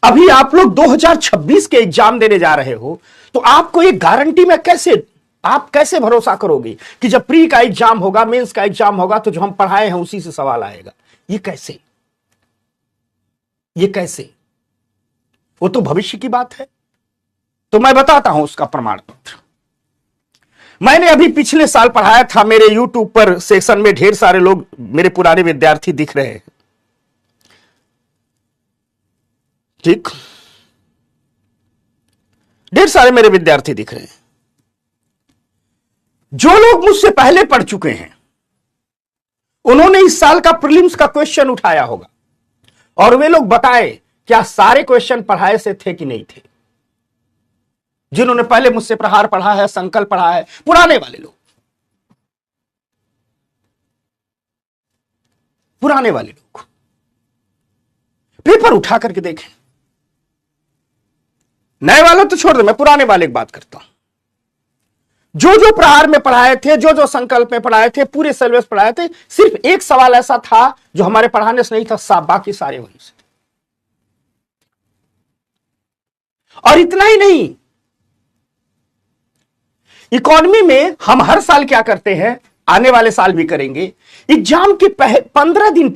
अभी आप लोग 2026 के एग्जाम देने जा रहे हो, तो आपको ये गारंटी में आप कैसे भरोसा करोगे कि जब प्री का एग्जाम होगा, मेंस का एग्जाम होगा, तो जो हम पढ़ाए हैं उसी से सवाल आएगा? ये कैसे? वो तो भविष्य की बात है। तो मैं बताता हूं उसका प्रमाण पत्र। मैंने अभी पिछले साल पढ़ाया था, मेरे YouTube पर सेक्शन में ढेर सारे लोग, मेरे पुराने विद्यार्थी दिख रहे हैं, ठीक, ढेर सारे मेरे विद्यार्थी दिख रहे हैं। जो लोग मुझसे पहले पढ़ चुके हैं, उन्होंने इस साल का प्रीलिम्स का क्वेश्चन उठाया होगा, और वे लोग बताए क्या सारे क्वेश्चन पढ़ाए से थे कि नहीं थे। जिन्होंने पहले मुझसे प्रहार पढ़ा है, संकल्प पढ़ा है, पुराने वाले लोग, पेपर उठा करके देखें। नए वालों तो छोड़ दे, मैं पुराने वाले की बात करता हूं। जो प्रहार में पढ़ाए थे, जो संकल्प में पढ़ाए थे, पूरे सिलेबस पढ़ाए थे, सिर्फ एक सवाल ऐसा था जो हमारे पढ़ाने से नहीं था, बाकी सारे वहीं से। और इतना ही नहीं, इकोनॉमी में हम हर साल क्या करते हैं, आने वाले साल भी करेंगे, एग्जाम के 15 दिन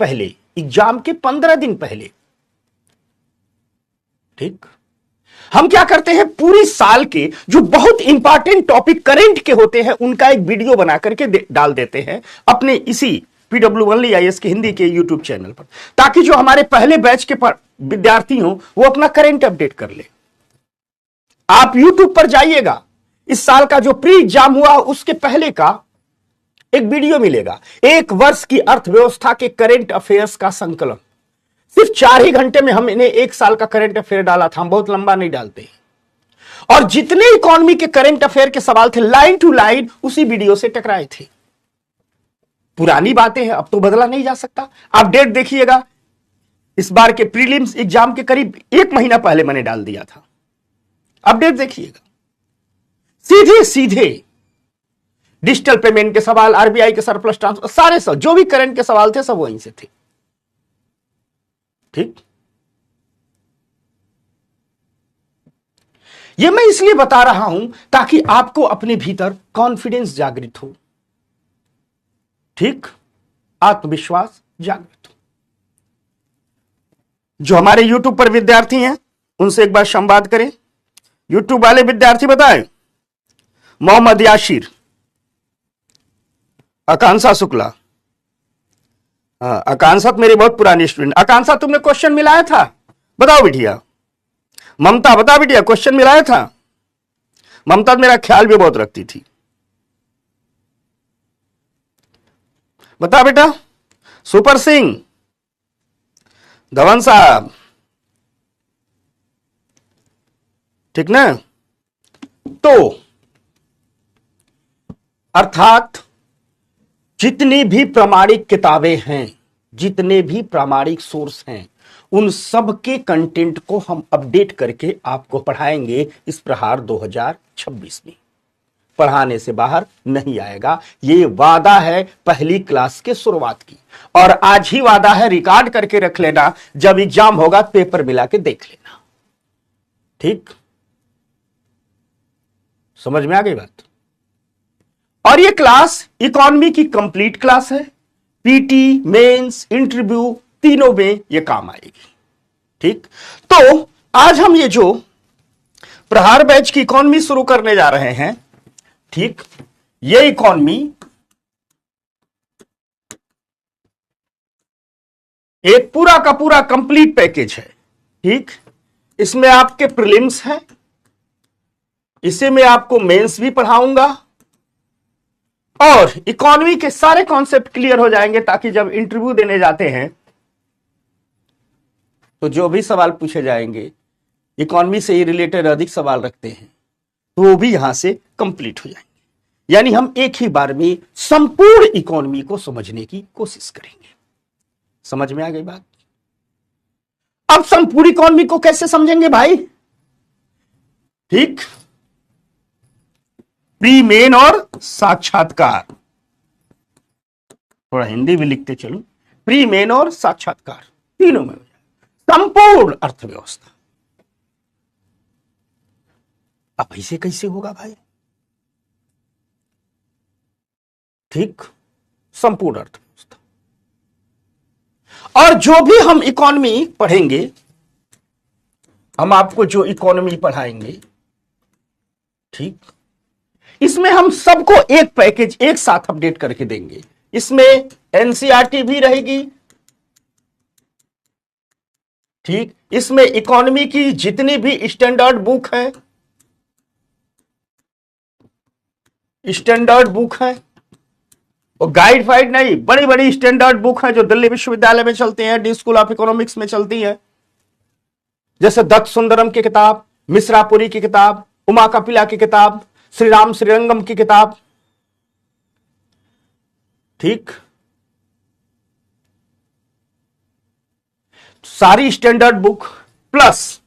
पहले, ठीक, हम क्या करते हैं, पूरी साल के जो बहुत इंपॉर्टेंट टॉपिक करंट के होते हैं उनका एक वीडियो बना करके डाल देते हैं अपने इसी PW1IAS के हिंदी के YouTube चैनल पर, ताकि जो हमारे पहले बैच के विद्यार्थी हो वो अपना करंट अपडेट कर ले। आप YouTube पर जाइएगा, इस साल का जो प्री एग्जाम हुआ उसके पहले का एक वीडियो मिलेगा, 1 वर्ष की अर्थव्यवस्था के करंट अफेयर्स का संकलन। सिर्फ 4 ही घंटे में हमने 1 साल का करंट अफेयर डाला था, हम बहुत लंबा नहीं डालते। और जितने इकोनॉमी के करंट अफेयर के सवाल थे, लाइन टू लाइन उसी वीडियो से टकराए थे। पुरानी बातें हैं, अब तो बदला नहीं जा सकता। आप डेट देखिएगा, इस बार के प्रीलिम्स एग्जाम के करीब 1 महीना पहले मैंने डाल दिया था, अपडेट देखिएगा। सीधे डिजिटल पेमेंट के सवाल, RBI के सरप्लस ट्रांसफर, सारे सब जो भी करंट के सवाल थे सब वहीं से थे, ठीक। यह मैं इसलिए बता रहा हूं ताकि आपको अपने भीतर कॉन्फिडेंस जागृत हो, ठीक, आत्मविश्वास जागृत हो। जो हमारे YouTube पर विद्यार्थी हैं उनसे एक बार संवाद करें। YouTube वाले विद्यार्थी बताएं, मोहम्मद याशिर, आकांक्षा शुक्ला, आकांक्षा मेरी बहुत पुरानी स्टूडेंट। आकांक्षा, तुमने क्वेश्चन मिलाया था? बताओ बिटिया। ममता, बता बिटिया, क्वेश्चन मिलाया था? ममता मेरा ख्याल भी बहुत रखती थी। बता बेटा। सुपर सिंह, धवन साहब, ठीक ना? तो अर्थात जितनी भी प्रामाणिक किताबें हैं, जितने भी प्रामाणिक सोर्स हैं, उन सब के कंटेंट को हम अपडेट करके आपको पढ़ाएंगे इस प्रहार 2026 में। पढ़ाने से बाहर नहीं आएगा, ये वादा है पहली क्लास के शुरुआत की। और आज ही वादा है, रिकॉर्ड करके रख लेना, जब एग्जाम होगा पेपर मिला के देख लेना, ठीक। समझ में आ गई बात? और ये क्लास इकोनॉमी की कंप्लीट क्लास है, पीटी, मेंस, इंटरव्यू तीनों में ये काम आएगी, ठीक। तो आज हम ये जो प्रहार बैच की इकोनॉमी शुरू करने जा रहे हैं, ठीक, ये इकोनॉमी एक पूरा का पूरा कंप्लीट पैकेज है, ठीक। इसमें आपके प्रीलिम्स है, इसे मैं आपको मेंस भी पढ़ाऊंगा, और इकोनॉमी के सारे कॉन्सेप्ट क्लियर हो जाएंगे, ताकि जब इंटरव्यू देने जाते हैं तो जो भी सवाल पूछे जाएंगे, इकोनॉमी से ही रिलेटेड अधिक सवाल रखते हैं, तो वो भी यहां से कंप्लीट हो जाएंगे। यानी हम एक ही बार में संपूर्ण इकोनॉमी को समझने की कोशिश करेंगे। समझ में आ गई बात? अब संपूर्ण इकोनॉमी को कैसे समझेंगे भाई? ठीक, प्री, मेन और साक्षात्कार। थोड़ा हिंदी भी लिखते चलो, प्री, मेन और साक्षात्कार तीनों में हो जाए संपूर्ण अर्थव्यवस्था। अब ऐसे कैसे होगा भाई? ठीक, संपूर्ण अर्थव्यवस्था। और जो भी हम इकोनॉमी पढ़ेंगे, हम आपको जो इकोनॉमी पढ़ाएंगे, ठीक, इसमें हम सबको एक पैकेज एक साथ अपडेट करके देंगे। इसमें एनसीईआरटी भी रहेगी, ठीक, इसमें इकोनॉमी की जितनी भी स्टैंडर्ड बुक है, और गाइड फाइड नहीं, बड़ी बड़ी स्टैंडर्ड बुक है जो दिल्ली विश्वविद्यालय में चलती हैं, डी स्कूल ऑफ इकोनॉमिक्स में चलती है, जैसे दत्त सुंदरम की किताब, मिश्रापुरी की किताब, उमा कपिला की किताब, श्रीराम श्रीरंगम की किताब, ठीक, सारी स्टैंडर्ड बुक प्लस,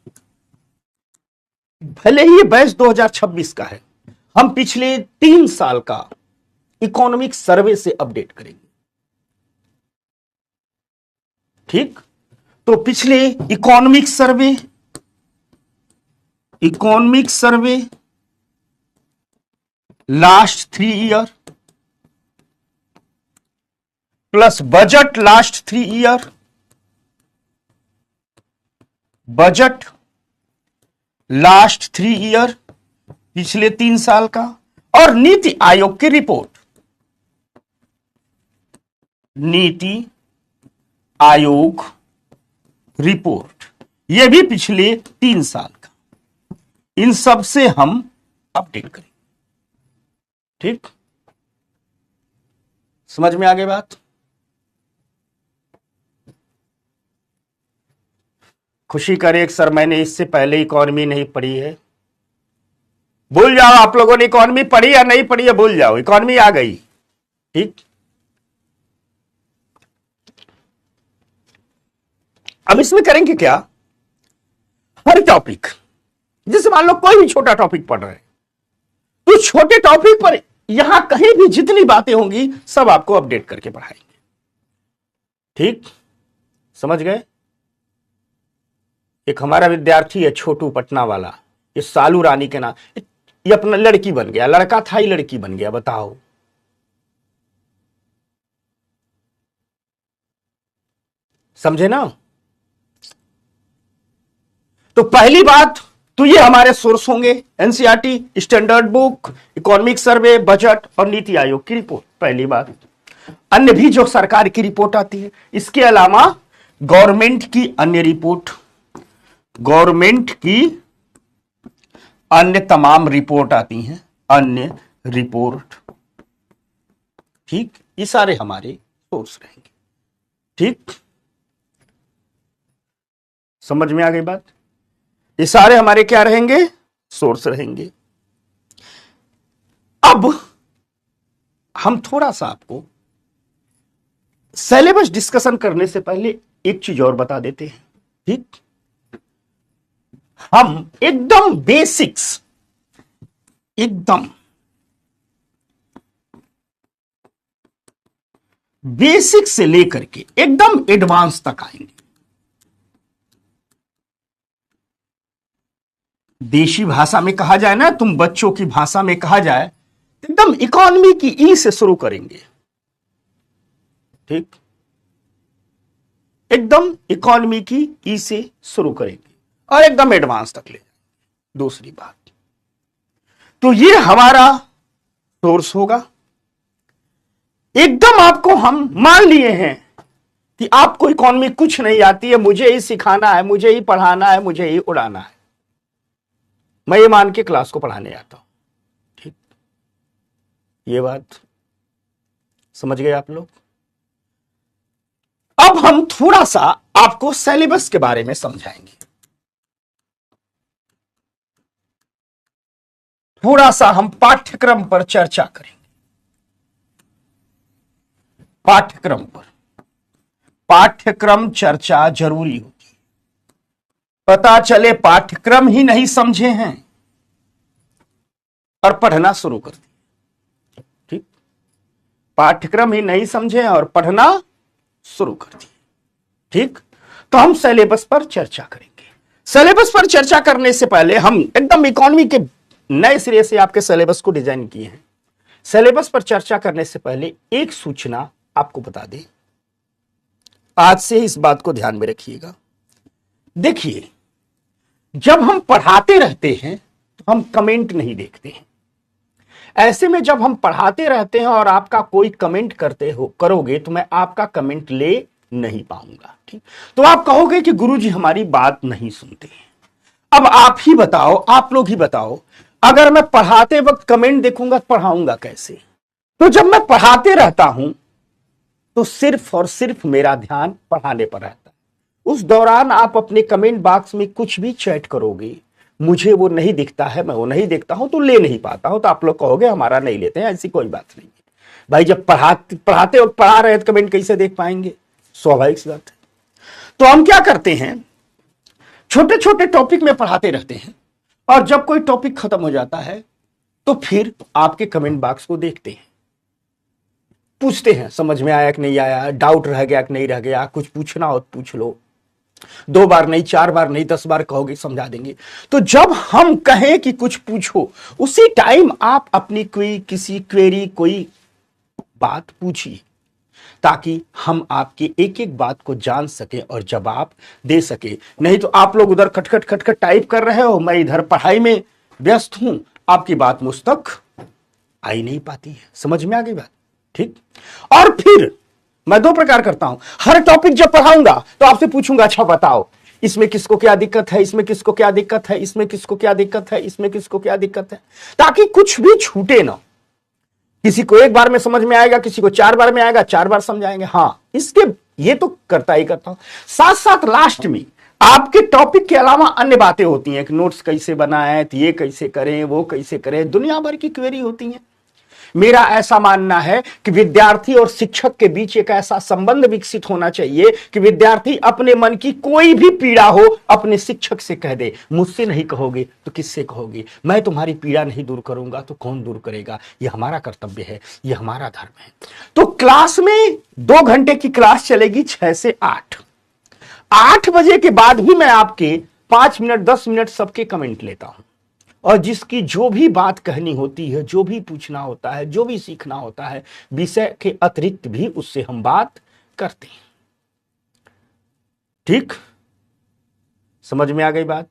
भले ही बैच 2026 का है, हम पिछले 3 साल का इकोनॉमिक सर्वे से अपडेट करेंगे। ठीक, तो पिछले economic survey last 3 year plus budget last 3 year, budget last 3 year पिछले 3 साल का, और नीति आयोग की रिपोर्ट, नीति आयोग रिपोर्ट, यह भी पिछले 3 साल का, इन सब से हम अपडेट करेंगे। ठीक, समझ में आ गई बात? खुशी करे सर मैंने इससे पहले इकोनॉमी नहीं पढ़ी है। भूल जाओ, आप लोगों ने इकोनॉमी पढ़ी या नहीं पढ़ी है, भूल जाओ, इकोनॉमी आ गई। ठीक, अब इसमें करेंगे क्या, हर टॉपिक, जैसे मान लो कोई भी छोटा टॉपिक पढ़ रहे हैं, तो छोटे टॉपिक पर यहां कहीं भी जितनी बातें होंगी सब आपको अपडेट करके पढ़ाएंगे। ठीक, समझ गए? एक हमारा विद्यार्थी है छोटू पटना वाला, ये सालू रानी के नाम, ये अपना लड़की बन गया, लड़का था ही लड़की बन गया, बताओ। समझे ना? तो पहली बात तो ये हमारे सोर्स होंगे, NCERT, standard book, economic survey, budget और नीति आयोग की रिपोर्ट, पहली बात। अन्य भी जो सरकार की रिपोर्ट आती है, इसके अलावा गवर्नमेंट की अन्य रिपोर्ट, गवर्नमेंट की अन्य तमाम रिपोर्ट आती हैं, अन्य रिपोर्ट। ठीक, ये सारे हमारे सोर्स रहेंगे। ठीक, समझ में आ गई बात? ये सारे हमारे क्या रहेंगे, सोर्स रहेंगे। अब हम थोड़ा सा आपको सिलेबस डिस्कशन करने से पहले एक चीज और बता देते हैं। ठीक, हम एकदम बेसिक्स, एकदम बेसिक से लेकर के एकदम एडवांस तक आएंगे। देशी भाषा में कहा जाए ना, तुम बच्चों की भाषा में कहा जाए, एकदम इकोनॉमी की ई से शुरू करेंगे। ठीक, एकदम इकोनॉमी की ई से शुरू करेंगे और एकदम एडवांस तक ले जाएंगे। दूसरी बात, तो ये हमारा सोर्स होगा। एकदम आपको हम मान लिए हैं कि आपको इकोनॉमी कुछ नहीं आती है, मुझे ही सिखाना है, मुझे ही पढ़ाना है, मुझे ही उड़ाना है, मैं ये मान के क्लास को पढ़ाने आता हूं। ठीक, ये बात समझ गए आप लोग? अब हम थोड़ा सा आपको सिलेबस के बारे में समझाएंगे, थोड़ा सा हम पाठ्यक्रम पर चर्चा करेंगे। पाठ्यक्रम पर, पाठ्यक्रम चर्चा जरूरी होती है। पता चले पाठ्यक्रम ही नहीं समझे हैं और पढ़ना शुरू कर दिए। ठीक, पाठ्यक्रम ही नहीं समझे और पढ़ना शुरू कर दिए। ठीक, तो हम सिलेबस पर चर्चा करेंगे। सिलेबस पर चर्चा करने से पहले हम एकदम इकोनॉमी के नए सिरे से आपके सिलेबस को डिजाइन किए हैं। सिलेबस पर चर्चा करने से पहले एक सूचना आपको बता दें, आज से इस बात को ध्यान में रखिएगा। देखिए, जब हम पढ़ाते रहते हैं तो हम कमेंट नहीं देखते हैं। ऐसे में जब हम पढ़ाते रहते हैं और आपका कोई कमेंट करोगे तो मैं आपका कमेंट ले नहीं पाऊंगा। ठीक, तो आप कहोगे कि गुरुजी हमारी बात नहीं सुनते हैं। अब आप ही बताओ, आप लोग ही बताओ, अगर मैं पढ़ाते वक्त कमेंट देखूंगा तो पढ़ाऊंगा कैसे? तो जब मैं पढ़ाते रहता हूं तो सिर्फ और सिर्फ मेरा ध्यान पढ़ाने पर रहता है। उस दौरान आप अपने कमेंट बॉक्स में कुछ भी चैट करोगे, मुझे वो नहीं दिखता है, मैं वो नहीं देखता हूं तो ले नहीं पाता हूं, तो आप लोग कहोगे हमारा नहीं लेते हैं। ऐसी कोई बात नहीं है भाई। जब पढ़ाते और पढ़ा रहे तो कमेंट कैसे देख पाएंगे? स्वाभाविक सी बात है। तो हम क्या करते हैं, छोटे छोटे टॉपिक में पढ़ाते रहते हैं और जब कोई टॉपिक खत्म हो जाता है तो फिर आपके कमेंट बॉक्स को देखते हैं, पूछते हैं समझ में आया कि नहीं आया, डाउट रह गया कि नहीं रह गया, कुछ पूछना हो तो पूछ लो। 2 बार नहीं, 4 बार नहीं, 10 बार कहोगे समझा देंगे। तो जब हम कहें कि कुछ पूछो, उसी टाइम आप अपनी किसी क्वेरी, कोई बात पूछिए, ताकि हम आपकी एक एक बात को जान सके और जवाब दे सके। नहीं तो आप लोग उधर खटखट खटखट टाइप कर रहे हो, मैं इधर पढ़ाई में व्यस्त हूं, आपकी बात मुझ तक आ ही नहीं पाती है। समझ में आ गई बात? ठीक। और फिर मैं 2 प्रकार करता हूं। हर टॉपिक जब पढ़ाऊंगा तो आपसे पूछूंगा, अच्छा बताओ इसमें किसको क्या दिक्कत है, इसमें किसको क्या दिक्कत है, इसमें किसको क्या दिक्कत है, इसमें किसको क्या दिक्कत है, ताकि कुछ भी छूटे ना। किसी को 1 बार में समझ में आएगा, किसी को 4 बार में आएगा, 4 बार समझाएंगे। हाँ, इसके ये तो करता ही करता हूं। साथ साथ लास्ट में आपके टॉपिक के अलावा अन्य बातें होती हैं कि नोट्स कैसे बनाएं, ये कैसे करें, वो कैसे करें, दुनिया भर की क्वेरी होती हैं। मेरा ऐसा मानना है कि विद्यार्थी और शिक्षक के बीच एक ऐसा संबंध विकसित होना चाहिए कि विद्यार्थी अपने मन की कोई भी पीड़ा हो अपने शिक्षक से कह दे। मुझसे नहीं कहोगे तो किससे कहोगे? मैं तुम्हारी पीड़ा नहीं दूर करूंगा तो कौन दूर करेगा? यह हमारा कर्तव्य है, यह हमारा धर्म है। तो क्लास में 2 घंटे की क्लास चलेगी 6 से 8। 8 बजे के बाद भी मैं आपके 5 मिनट 10 मिनट सबके कमेंट लेता हूं और जिसकी जो भी बात कहनी होती है, जो भी पूछना होता है, जो भी सीखना होता है, विषय के अतिरिक्त भी उससे हम बात करते हैं। ठीक, समझ में आ गई बात?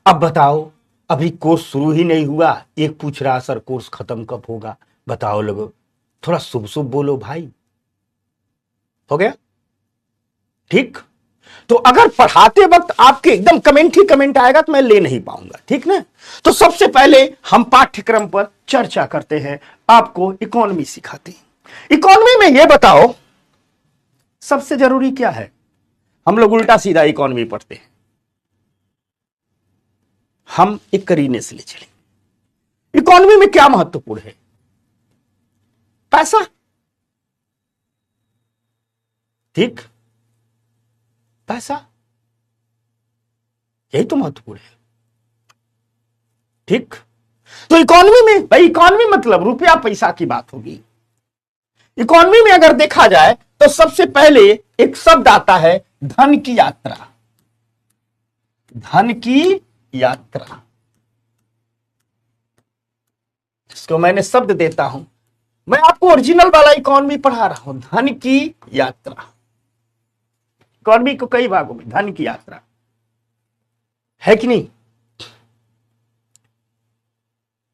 अब बताओ, अभी कोर्स शुरू ही नहीं हुआ, एक पूछ रहा सर कोर्स खत्म कब होगा? बताओ लोगों, थोड़ा शुभ शुभ बोलो भाई। हो गया? ठीक। तो अगर पढ़ाते वक्त आपके एकदम कमेंट ही कमेंट आएगा तो मैं ले नहीं पाऊंगा। ठीक ना? तो सबसे पहले हम पाठ्यक्रम पर चर्चा करते हैं, आपको इकोनॉमी सिखाते हैं। इकोनॉमी में यह बताओ सबसे जरूरी क्या है? हम लोग उल्टा सीधा इकोनॉमी पढ़ते हैं। हम एक करीने से ले चलें। इकोनॉमी में क्या महत्वपूर्ण है? पैसा। ठीक, पैसा, यही तो महत्वपूर्ण है। ठीक। तो इकोनॉमी में भाई, इकोनॉमी मतलब रुपया पैसा की बात होगी। इकोनॉमी में अगर देखा जाए तो सबसे पहले एक शब्द आता है धन की यात्रा। धन की यात्रा, इसको मैंने शब्द देता हूं, मैं आपको ओरिजिनल वाला इकोनॉमी पढ़ा रहा हूं। धन की यात्रा, इकोनॉमी को कई भागों में धन की यात्रा है कि नहीं?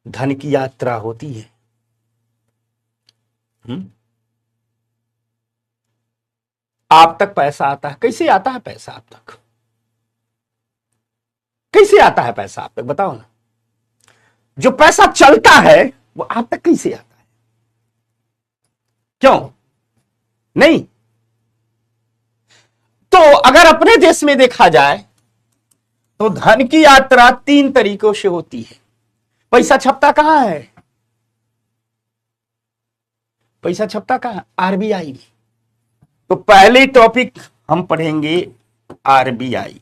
धन की यात्रा होती है। आप तक पैसा आता है। कैसे आता है पैसा आप तक? कैसे आता है पैसा आप तक? बताओ ना। जो पैसा चलता है वो आप तक कैसे आता है? क्यों नहीं? तो अगर अपने देश में देखा जाए तो धन की यात्रा 3 तरीकों से होती है। पैसा छपता कहां है? पैसा छपता कहां? आरबीआई में। तो पहले टॉपिक हम पढ़ेंगे आरबीआई।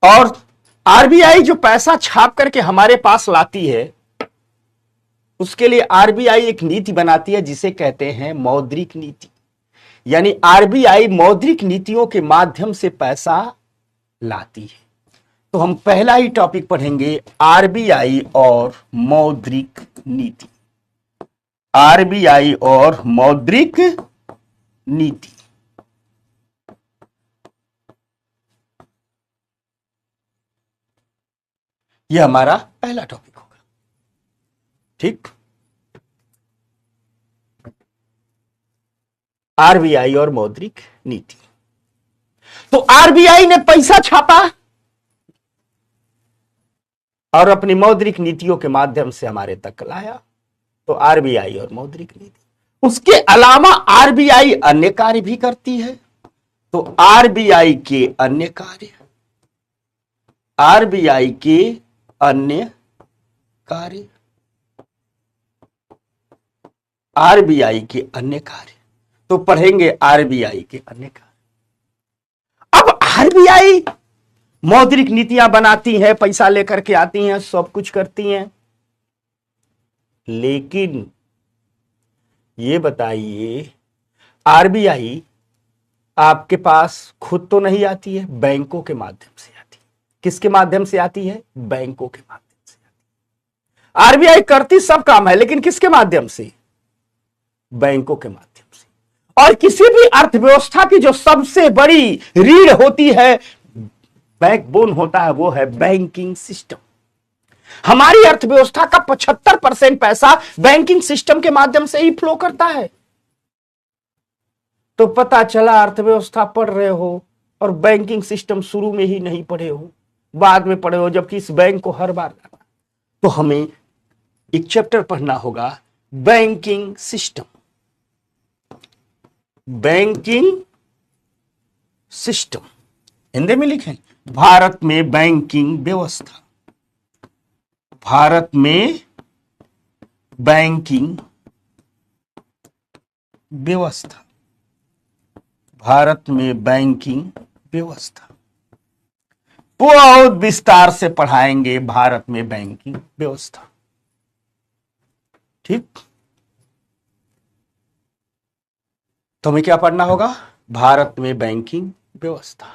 और आरबीआई जो पैसा छाप करके हमारे पास लाती है, उसके लिए आरबीआई एक नीति बनाती है जिसे कहते हैं मौद्रिक नीति। यानी आरबीआई मौद्रिक नीतियों के माध्यम से पैसा लाती है। तो हम पहला ही टॉपिक पढ़ेंगे, आरबीआई और मौद्रिक नीति। आरबीआई और मौद्रिक नीति, यह हमारा पहला टॉपिक होगा। ठीक, आरबीआई और मौद्रिक नीति। तो आरबीआई ने पैसा छापा और अपनी मौद्रिक नीतियों के माध्यम से हमारे तक लाया। तो आरबीआई और मौद्रिक नीति। उसके अलावा आरबीआई अन्य कार्य भी करती है। तो आरबीआई के अन्य कार्य, आरबीआई के अन्य कार्य, आरबीआई के अन्य कार्य। तो पढ़ेंगे आरबीआई के अन्य कार्य। अब आरबीआई मौद्रिक नीतियां बनाती है, पैसा लेकर के आती हैं, सब कुछ करती हैं, लेकिन ये बताइए, आरबीआई आपके पास खुद तो नहीं आती है, बैंकों के माध्यम से आती है। किसके माध्यम से आती है? बैंकों के माध्यम से आती है। आरबीआई करती सब काम है, लेकिन किसके माध्यम से? बैंकों के माध्यम से। और किसी भी अर्थव्यवस्था की जो सबसे बड़ी रीढ़ होती है, बैकबोन होता है, वो है बैंकिंग सिस्टम। हमारी अर्थव्यवस्था का 75% पैसा बैंकिंग सिस्टम के माध्यम से ही फ्लो करता है। तो पता चला अर्थव्यवस्था पढ़ रहे हो और बैंकिंग सिस्टम शुरू में ही नहीं पढ़े हो, बाद में पढ़े हो, जबकि इस बैंक को हर बार लाना। तो हमें एक चैप्टर पढ़ना होगा, banking system. Banking system Hindi में लिखें, भारत में बैंकिंग व्यवस्था। भारत में बैंकिंग व्यवस्था। भारत में बैंकिंग व्यवस्था बहुत विस्तार से पढ़ाएंगे, भारत में बैंकिंग व्यवस्था। ठीक, तो हमें क्या पढ़ना होगा? भारत में बैंकिंग व्यवस्था।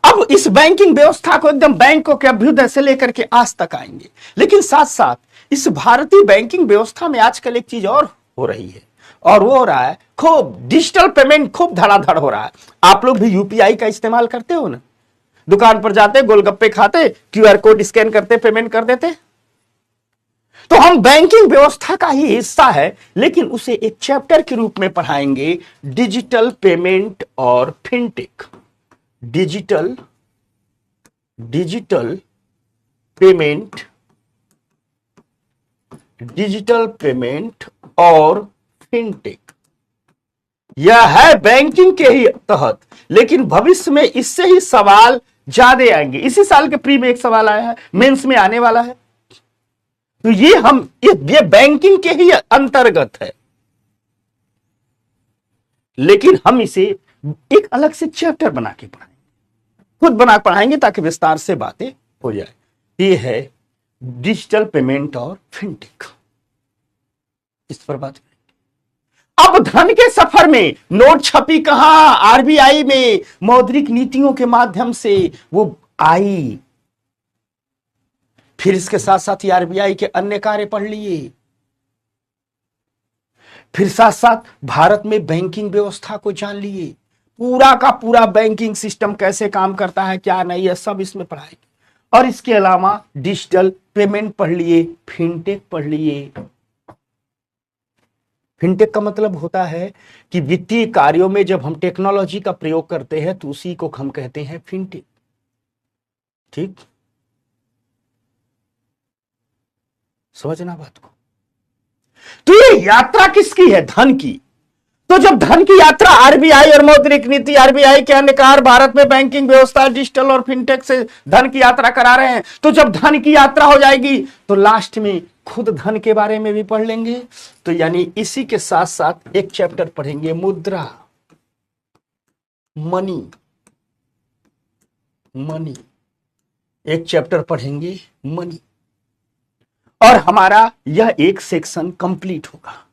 अब इस बैंकिंग व्यवस्था को एकदम बैंकों के अभ्युदय से लेकर के आज तक आएंगे, लेकिन साथ साथ इस भारतीय बैंकिंग व्यवस्था में आजकल एक चीज और हो रही है, और वो हो रहा है खूब डिजिटल पेमेंट, खूब धड़ाधड़ हो रहा है। आप लोग भी यूपीआई का इस्तेमाल करते हो ना? दुकान पर जाते, गोलगप्पे खाते, क्यूआर कोड स्कैन करते, पेमेंट कर देते। तो हम बैंकिंग व्यवस्था का ही हिस्सा है, लेकिन उसे एक चैप्टर के रूप में पढ़ाएंगे, डिजिटल पेमेंट और fintech. Digital payment, digital payment और फिनटेक। यह है बैंकिंग के ही तहत, लेकिन भविष्य में इससे ही सवाल ज्यादा आएंगे। इसी साल के प्री में एक सवाल आया है, मेंस में आने वाला है। तो ये बैंकिंग के ही अंतर्गत है, लेकिन हम इसे एक अलग से चैप्टर बना के पढ़ाएंगे, खुद बना पढ़ाएंगे ताकि विस्तार से बातें हो जाए। ये है डिजिटल पेमेंट और फिनटेक, इस पर बात करेंगे। अब धन के सफर में नोट छपी कहां? आरबीआई में मौद्रिक नीतियों के माध्यम से वो आई। फिर इसके साथ साथ ही आरबीआई के अन्य कार्य पढ़ लिए, फिर साथ साथ भारत में बैंकिंग व्यवस्था को जान लिए, पूरा का पूरा बैंकिंग सिस्टम कैसे काम करता है, क्या नहीं है, सब इसमें पढ़ाएंगे। और इसके अलावा डिजिटल पेमेंट पढ़ लिए, फिनटेक पढ़ लिए। फिनटेक का मतलब होता है कि वित्तीय कार्यों में जब हम टेक्नोलॉजी का प्रयोग करते हैं तो उसी को हम कहते हैं फिनटेक। ठीक, समझना बात को। तो ये यात्रा किसकी है? धन की। तो जब धन की यात्रा आरबीआई और मौद्रिक नीति, आरबीआई के अन्य कार्य, भारत में बैंकिंग व्यवस्था, डिजिटल और फिनटेक से धन की यात्रा करा रहे हैं, तो जब धन की यात्रा हो जाएगी तो लास्ट में खुद धन के बारे में भी पढ़ लेंगे। तो यानी इसी के साथ साथ एक चैप्टर पढ़ेंगे, मुद्रा, मनी। एक चैप्टर पढ़ेंगे मनी, और हमारा यह एक सेक्शन कंप्लीट होगा।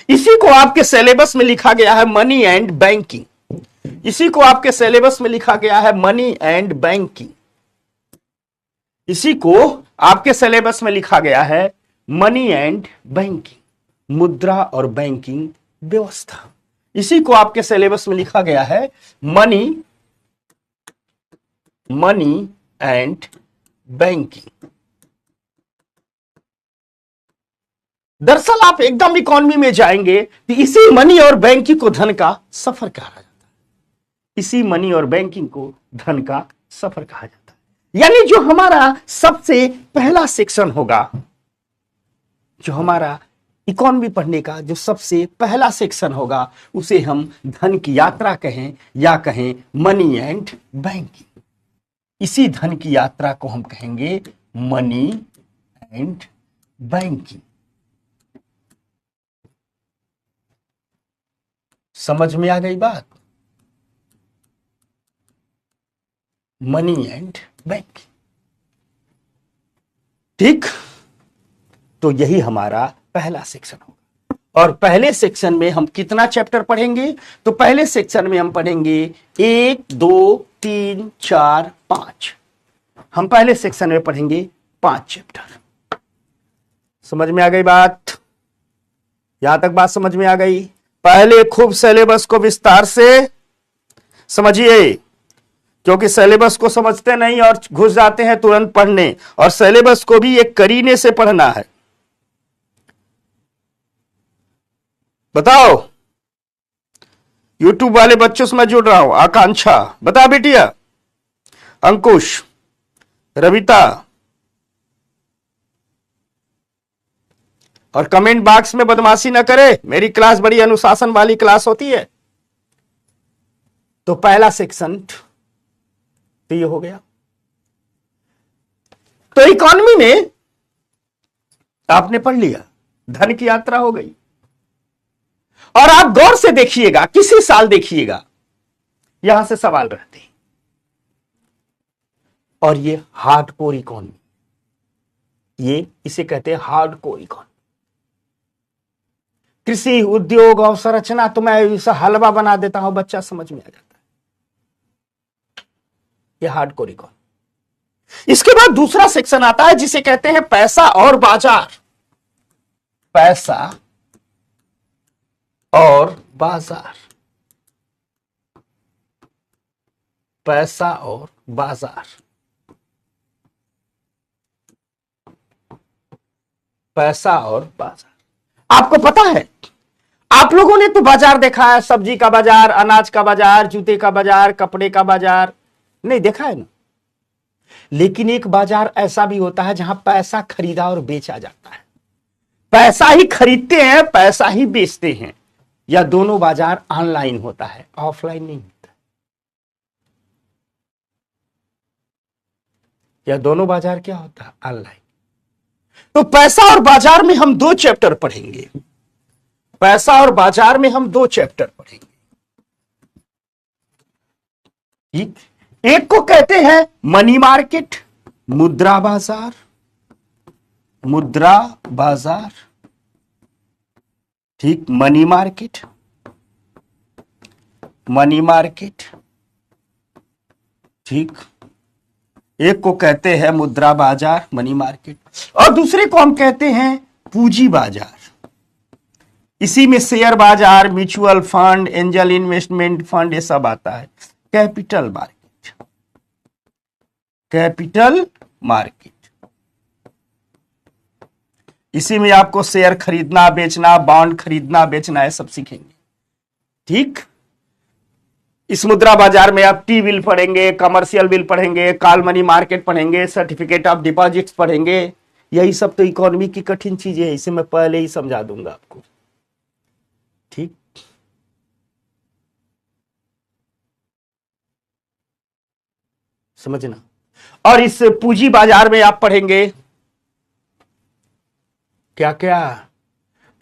इसी को आपके सिलेबस में लिखा गया है, मनी एंड बैंकिंग। इसी को आपके सिलेबस में लिखा गया है, मनी एंड बैंकिंग। इसी को आपके सिलेबस में लिखा गया है मनी एंड बैंकिंग, मुद्रा और बैंकिंग व्यवस्था। इसी को आपके सिलेबस में लिखा गया है मनी एंड बैंकिंग। दरअसल आप एकदम इकोनॉमी में जाएंगे तो इसी मनी और बैंकिंग को धन का सफर कहा जाता है। इसी मनी और बैंकिंग को धन का सफर कहा जाता है। यानी जो हमारा सबसे पहला सेक्शन होगा, जो हमारा इकोनॉमी पढ़ने का जो सबसे पहला सेक्शन होगा, उसे हम धन की यात्रा कहें या कहें मनी एंड बैंकिंग। इसी धन की यात्रा को हम कहेंगे मनी एंड बैंकिंग। समझ में आ गई बात? Money and banking. ठीक, तो यही हमारा पहला सेक्शन होगा। और पहले सेक्शन में हम कितना चैप्टर पढ़ेंगे? तो पहले सेक्शन में हम पढ़ेंगे 1 2 3 4 5। हम पहले सेक्शन में पढ़ेंगे 5 चैप्टर। समझ में आ गई बात? यहां तक बात समझ में आ गई? पहले खूब सिलेबस को विस्तार से समझिए, क्योंकि सिलेबस को समझते नहीं और घुस जाते हैं तुरंत पढ़ने, और सिलेबस को भी एक करीने से पढ़ना है। बताओ, यूट्यूब वाले बच्चों से मैं जुड़ रहा हूं। आकांक्षा बता बेटिया, अंकुश, रविता, और कमेंट बॉक्स में बदमाशी ना करे। मेरी क्लास बड़ी अनुशासन वाली क्लास होती है। तो पहला सेक्शन तो ये हो गया। तो इकोनॉमी में आपने पढ़ लिया, धन की यात्रा हो गई। और आप गौर से देखिएगा, किसी साल देखिएगा, यहां से सवाल रहते हैं। और ये हार्डकोर इकोनॉमी, ये इसे कहते हैं हार्डकोर इकोनॉमी। कृषि, उद्योग, अवसंरचना तो मैं इसे हलवा बना देता हूं, बच्चा समझ में आ जाता है। ये हार्डकोर इकोनॉमी। इसके बाद दूसरा सेक्शन आता है जिसे कहते हैं पैसा और बाजार। पैसा और बाजार, पैसा और बाजार, पैसा और बाजार। आपको पता है, आप लोगों ने तो बाजार देखा है, सब्जी का बाजार, अनाज का बाजार, जूते का बाजार, कपड़े का बाजार, नहीं देखा है ना? लेकिन एक बाजार ऐसा भी होता है जहां पैसा खरीदा और बेचा जाता है। पैसा ही खरीदते हैं, पैसा ही बेचते हैं। या दोनों बाजार ऑनलाइन होता है, ऑफलाइन नहीं होता। या दोनों बाजार क्या होता है? ऑनलाइन। तो पैसा और बाजार में हम 2 चैप्टर पढ़ेंगे। पैसा और बाजार में हम 2 चैप्टर पढ़ेंगे। ठीक, एक को कहते हैं मनी मार्केट, मुद्रा बाजार, मुद्रा बाजार। ठीक, मनी मार्केट, मनी मार्केट। ठीक, एक को कहते हैं मुद्रा बाजार, मनी मार्केट, और दूसरे को हम कहते हैं पूंजी बाजार। इसी में शेयर बाजार, mutual fund, angel investment fund, ये सब आता है। Capital market, capital market. इसी में आपको शेयर खरीदना बेचना, बॉन्ड खरीदना बेचना, ये सब सीखेंगे। ठीक, इस मुद्रा बाजार में आप टी बिल पढ़ेंगे, कमर्शियल बिल पढ़ेंगे, कॉल मनी मार्केट पढ़ेंगे, सर्टिफिकेट ऑफ डिपॉजिट्स पढ़ेंगे। यही सब तो इकोनॉमी की कठिन चीजें है, इसे मैं पहले ही समझा दूंगा आपको। ठीक, समझना। और इस पूंजी बाजार में आप पढ़ेंगे क्या क्या?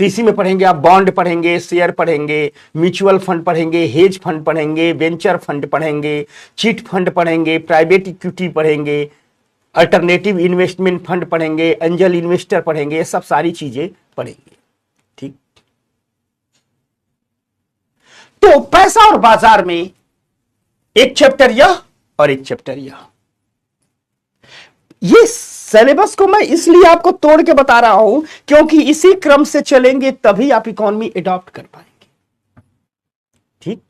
तो इसी में पढ़ेंगे आप बॉन्ड पढ़ेंगे, शेयर पढ़ेंगे, म्यूचुअल फंड पढ़ेंगे, हेज फंड पढ़ेंगे, वेंचर फंड पढ़ेंगे, चिट फंड पढ़ेंगे, प्राइवेट इक्विटी पढ़ेंगे, अल्टरनेटिव इन्वेस्टमेंट फंड पढ़ेंगे, एंजल इन्वेस्टर पढ़ेंगे, ये सब सारी चीजें पढ़ेंगे। ठीक, तो पैसा और बाजार में एक चैप्टर यह और एक चैप्टर यह। ये सिलेबस को मैं इसलिए आपको तोड़ के बता रहा हूं क्योंकि इसी क्रम से चलेंगे तभी आप इकोनॉमी एडॉप्ट कर पाएंगे। ठीक,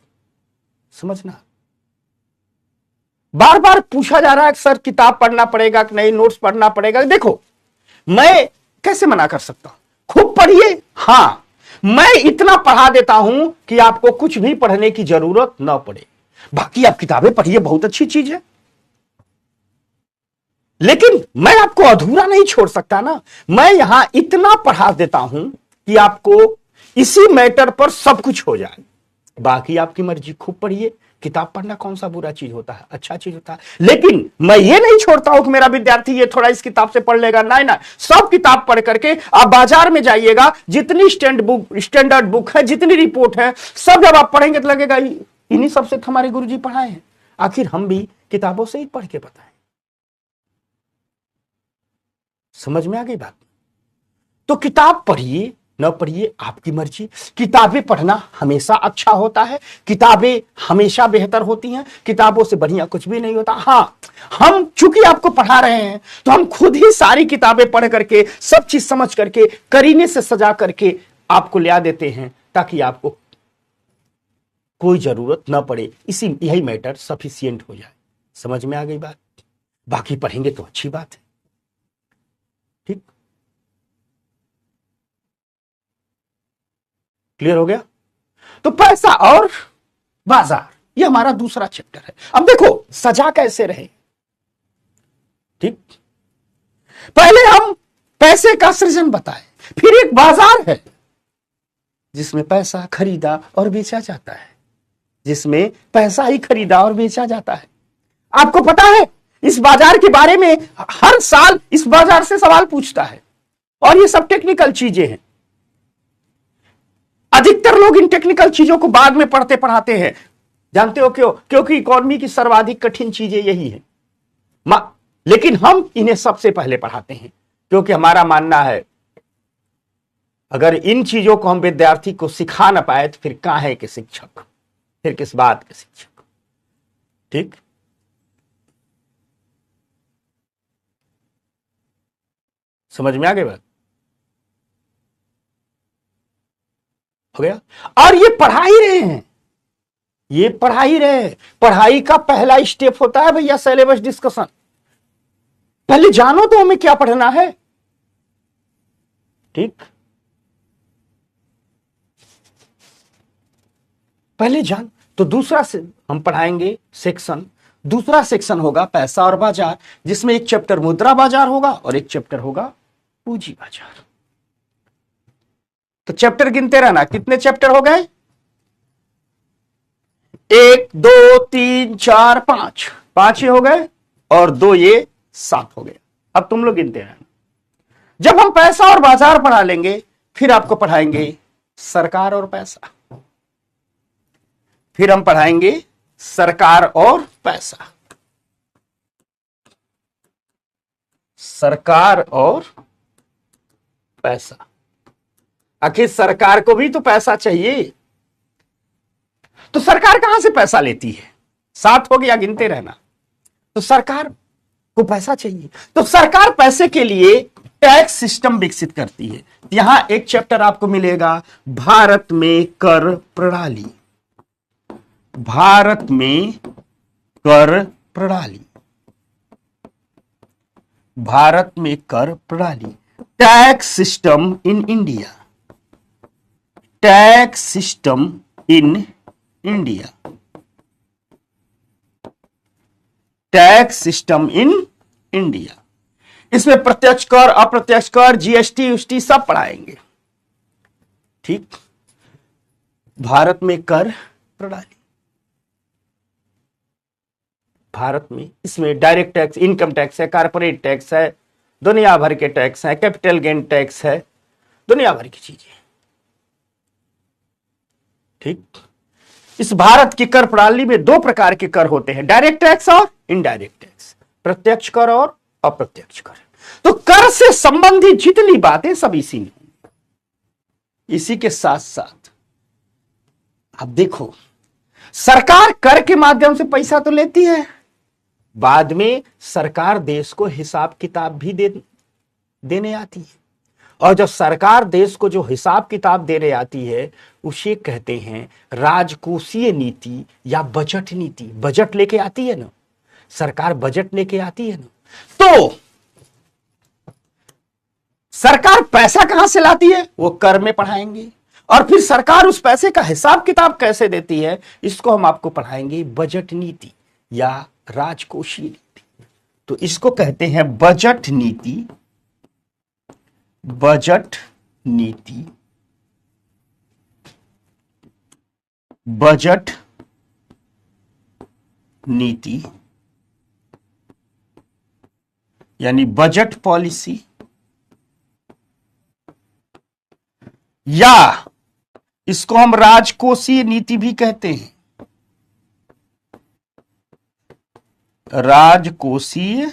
समझना। बार बार पूछा जा रहा है सर किताब पढ़ना पड़ेगा कि नहीं, नोट्स पढ़ना पड़ेगा। देखो मैं कैसे मना कर सकता हूं, खूब पढ़िए। हां, मैं इतना पढ़ा देता हूं कि आपको कुछ भी पढ़ने की जरूरत ना पड़े। बाकी आप किताबें पढ़िए, बहुत अच्छी चीज है, लेकिन मैं आपको अधूरा नहीं छोड़ सकता ना। मैं यहां इतना पढ़ा देता हूं कि आपको इसी मैटर पर सब कुछ हो जाए। बाकी आपकी मर्जी, खूब पढ़िए। किताब पढ़ना कौन सा बुरा चीज होता है, अच्छा चीज होता है। लेकिन मैं ये नहीं छोड़ता हूं कि मेरा विद्यार्थी ये थोड़ा इस किताब से पढ़ लेगा, नहीं ना। सब किताब पढ़ करके आप बाजार में जाइएगा, जितनी स्टैंडर्ड बुक है, जितनी रिपोर्ट है, सब जब आप पढ़ेंगे तो लगेगा इन्हीं सबसे हमारे गुरुजी पढ़ाए हैं। आखिर हम भी किताबों से ही पढ़ के बताएं। समझ में आ गई बात? तो किताब पढ़िए न पढ़िए आपकी मर्जी। किताबें पढ़ना हमेशा अच्छा होता है, किताबें हमेशा बेहतर होती हैं, किताबों से बढ़िया कुछ भी नहीं होता। हां, हम चूंकि आपको पढ़ा रहे हैं तो हम खुद ही सारी किताबें पढ़ करके, सब चीज समझ करके, करीने से सजा करके आपको ले देते हैं ताकि आपको कोई जरूरत ना पड़े। इसी यही मैटर सफिशियंट हो जाए। समझ में आ गई बात? बाकी पढ़ेंगे तो अच्छी बात है। ठीक, क्लियर हो गया? तो पैसा और बाजार, ये हमारा दूसरा चैप्टर है। अब देखो सजा कैसे रहे। ठीक, पहले हम पैसे का सृजन बताएं, फिर एक बाजार है जिसमें पैसा खरीदा और बेचा जाता है, जिसमें पैसा ही खरीदा और बेचा जाता है। आपको पता है इस बाजार के बारे में हर साल इस बाजार से सवाल पूछता है, और ये सब टेक्निकल चीजें हैं। अधिकतर लोग इन टेक्निकल चीजों को बाद में पढ़ते पढ़ाते हैं। जानते हो क्यों? क्योंकि इकोनॉमी की सर्वाधिक कठिन चीजें यही है। लेकिन हम इन्हें सबसे पहले पढ़ाते हैं क्योंकि हमारा मानना है अगर इन चीजों को हम विद्यार्थी को सिखा ना पाए तो फिर कहां है कि शिक्षक, फिर किस बात के शिक्षक। ठीक, समझ में आ गई बात? हो गया? और ये पढ़ा ही रहे हैं, ये पढ़ा ही रहे हैं। पढ़ाई का पहला स्टेप होता है भैया सिलेबस डिस्कशन। पहले जानो तो हमें क्या पढ़ना है। ठीक, पहले जान। तो दूसरा से हम पढ़ाएंगे सेक्शन, दूसरा सेक्शन होगा पैसा और बाजार, जिसमें एक चैप्टर मुद्रा बाजार होगा और एक चैप्टर होगा पूंजी बाजार। तो चैप्टर गिनते रहना, कितने चैप्टर हो गए? 1 2 3 4 5, 5 ये हो गए और 2 ये 7 हो गए। अब तुम लोग गिनते रहना। जब हम पैसा और बाजार पढ़ा लेंगे फिर आपको पढ़ाएंगे सरकार और पैसा, फिर हम पढ़ाएंगे सरकार और पैसा, सरकार और पैसा। आखिर सरकार को भी तो पैसा चाहिए, तो सरकार कहां से पैसा लेती है? 7 हो गया, गिनते रहना। तो सरकार को पैसा चाहिए, तो सरकार पैसे के लिए टैक्स सिस्टम विकसित करती है। यहां एक चैप्टर आपको मिलेगा भारत में कर प्रणाली, भारत में कर प्रणाली, भारत में कर प्रणाली, tax system in India, tax system in India, tax system in India. इसमें प्रत्यक्ष कर, अप्रत्यक्ष कर, जीएसटी उष्टी सब पढ़ाएंगे। ठीक, भारत में कर प्रणाली, भारत में इसमें डायरेक्ट टैक्स, इनकम टैक्स है, कारपोरेट टैक्स है, दुनिया भर के टैक्स है, कैपिटल गेन टैक्स है, दुनिया भर की चीजें। ठीक, इस भारत की कर प्रणाली में 2 प्रकार के कर होते हैं, डायरेक्ट टैक्स और इनडायरेक्ट टैक्स, प्रत्यक्ष कर और अप्रत्यक्ष कर। तो कर से संबंधित जितनी बातें सब इसी में, इसी के साथ साथ अब देखो सरकार कर के माध्यम से पैसा तो लेती है, बाद में सरकार देश को हिसाब किताब भी देने आती है, और जब सरकार देश को जो हिसाब किताब देने आती है उसे कहते हैं राजकोषीय नीति या बजट नीति। बजट लेके आती है ना सरकार, बजट लेके आती है ना, तो सरकार पैसा कहां से लाती है वो कर में पढ़ाएंगे, और फिर सरकार उस पैसे का हिसाब किताब कैसे देती है इसको हम आपको पढ़ाएंगे बजट नीति या राजकोषीय नीति। तो इसको कहते हैं बजट नीति, बजट नीति, बजट नीति यानी बजट पॉलिसी, या इसको हम राजकोषीय नीति भी कहते हैं, राजकोषीय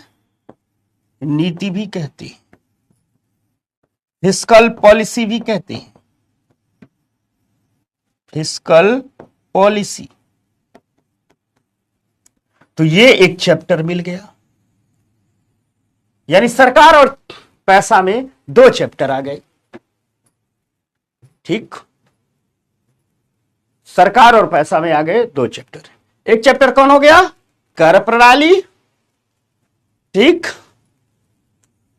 नीति भी कहते हैं, फिस्कल पॉलिसी भी कहते हैं, फिस्कल पॉलिसी। तो ये एक चैप्टर मिल गया, यानी सरकार और पैसा में दो चैप्टर आ गए। ठीक, सरकार और पैसा में आ गए दो चैप्टर। एक चैप्टर कौन हो गया? कर प्रणाली, ठीक,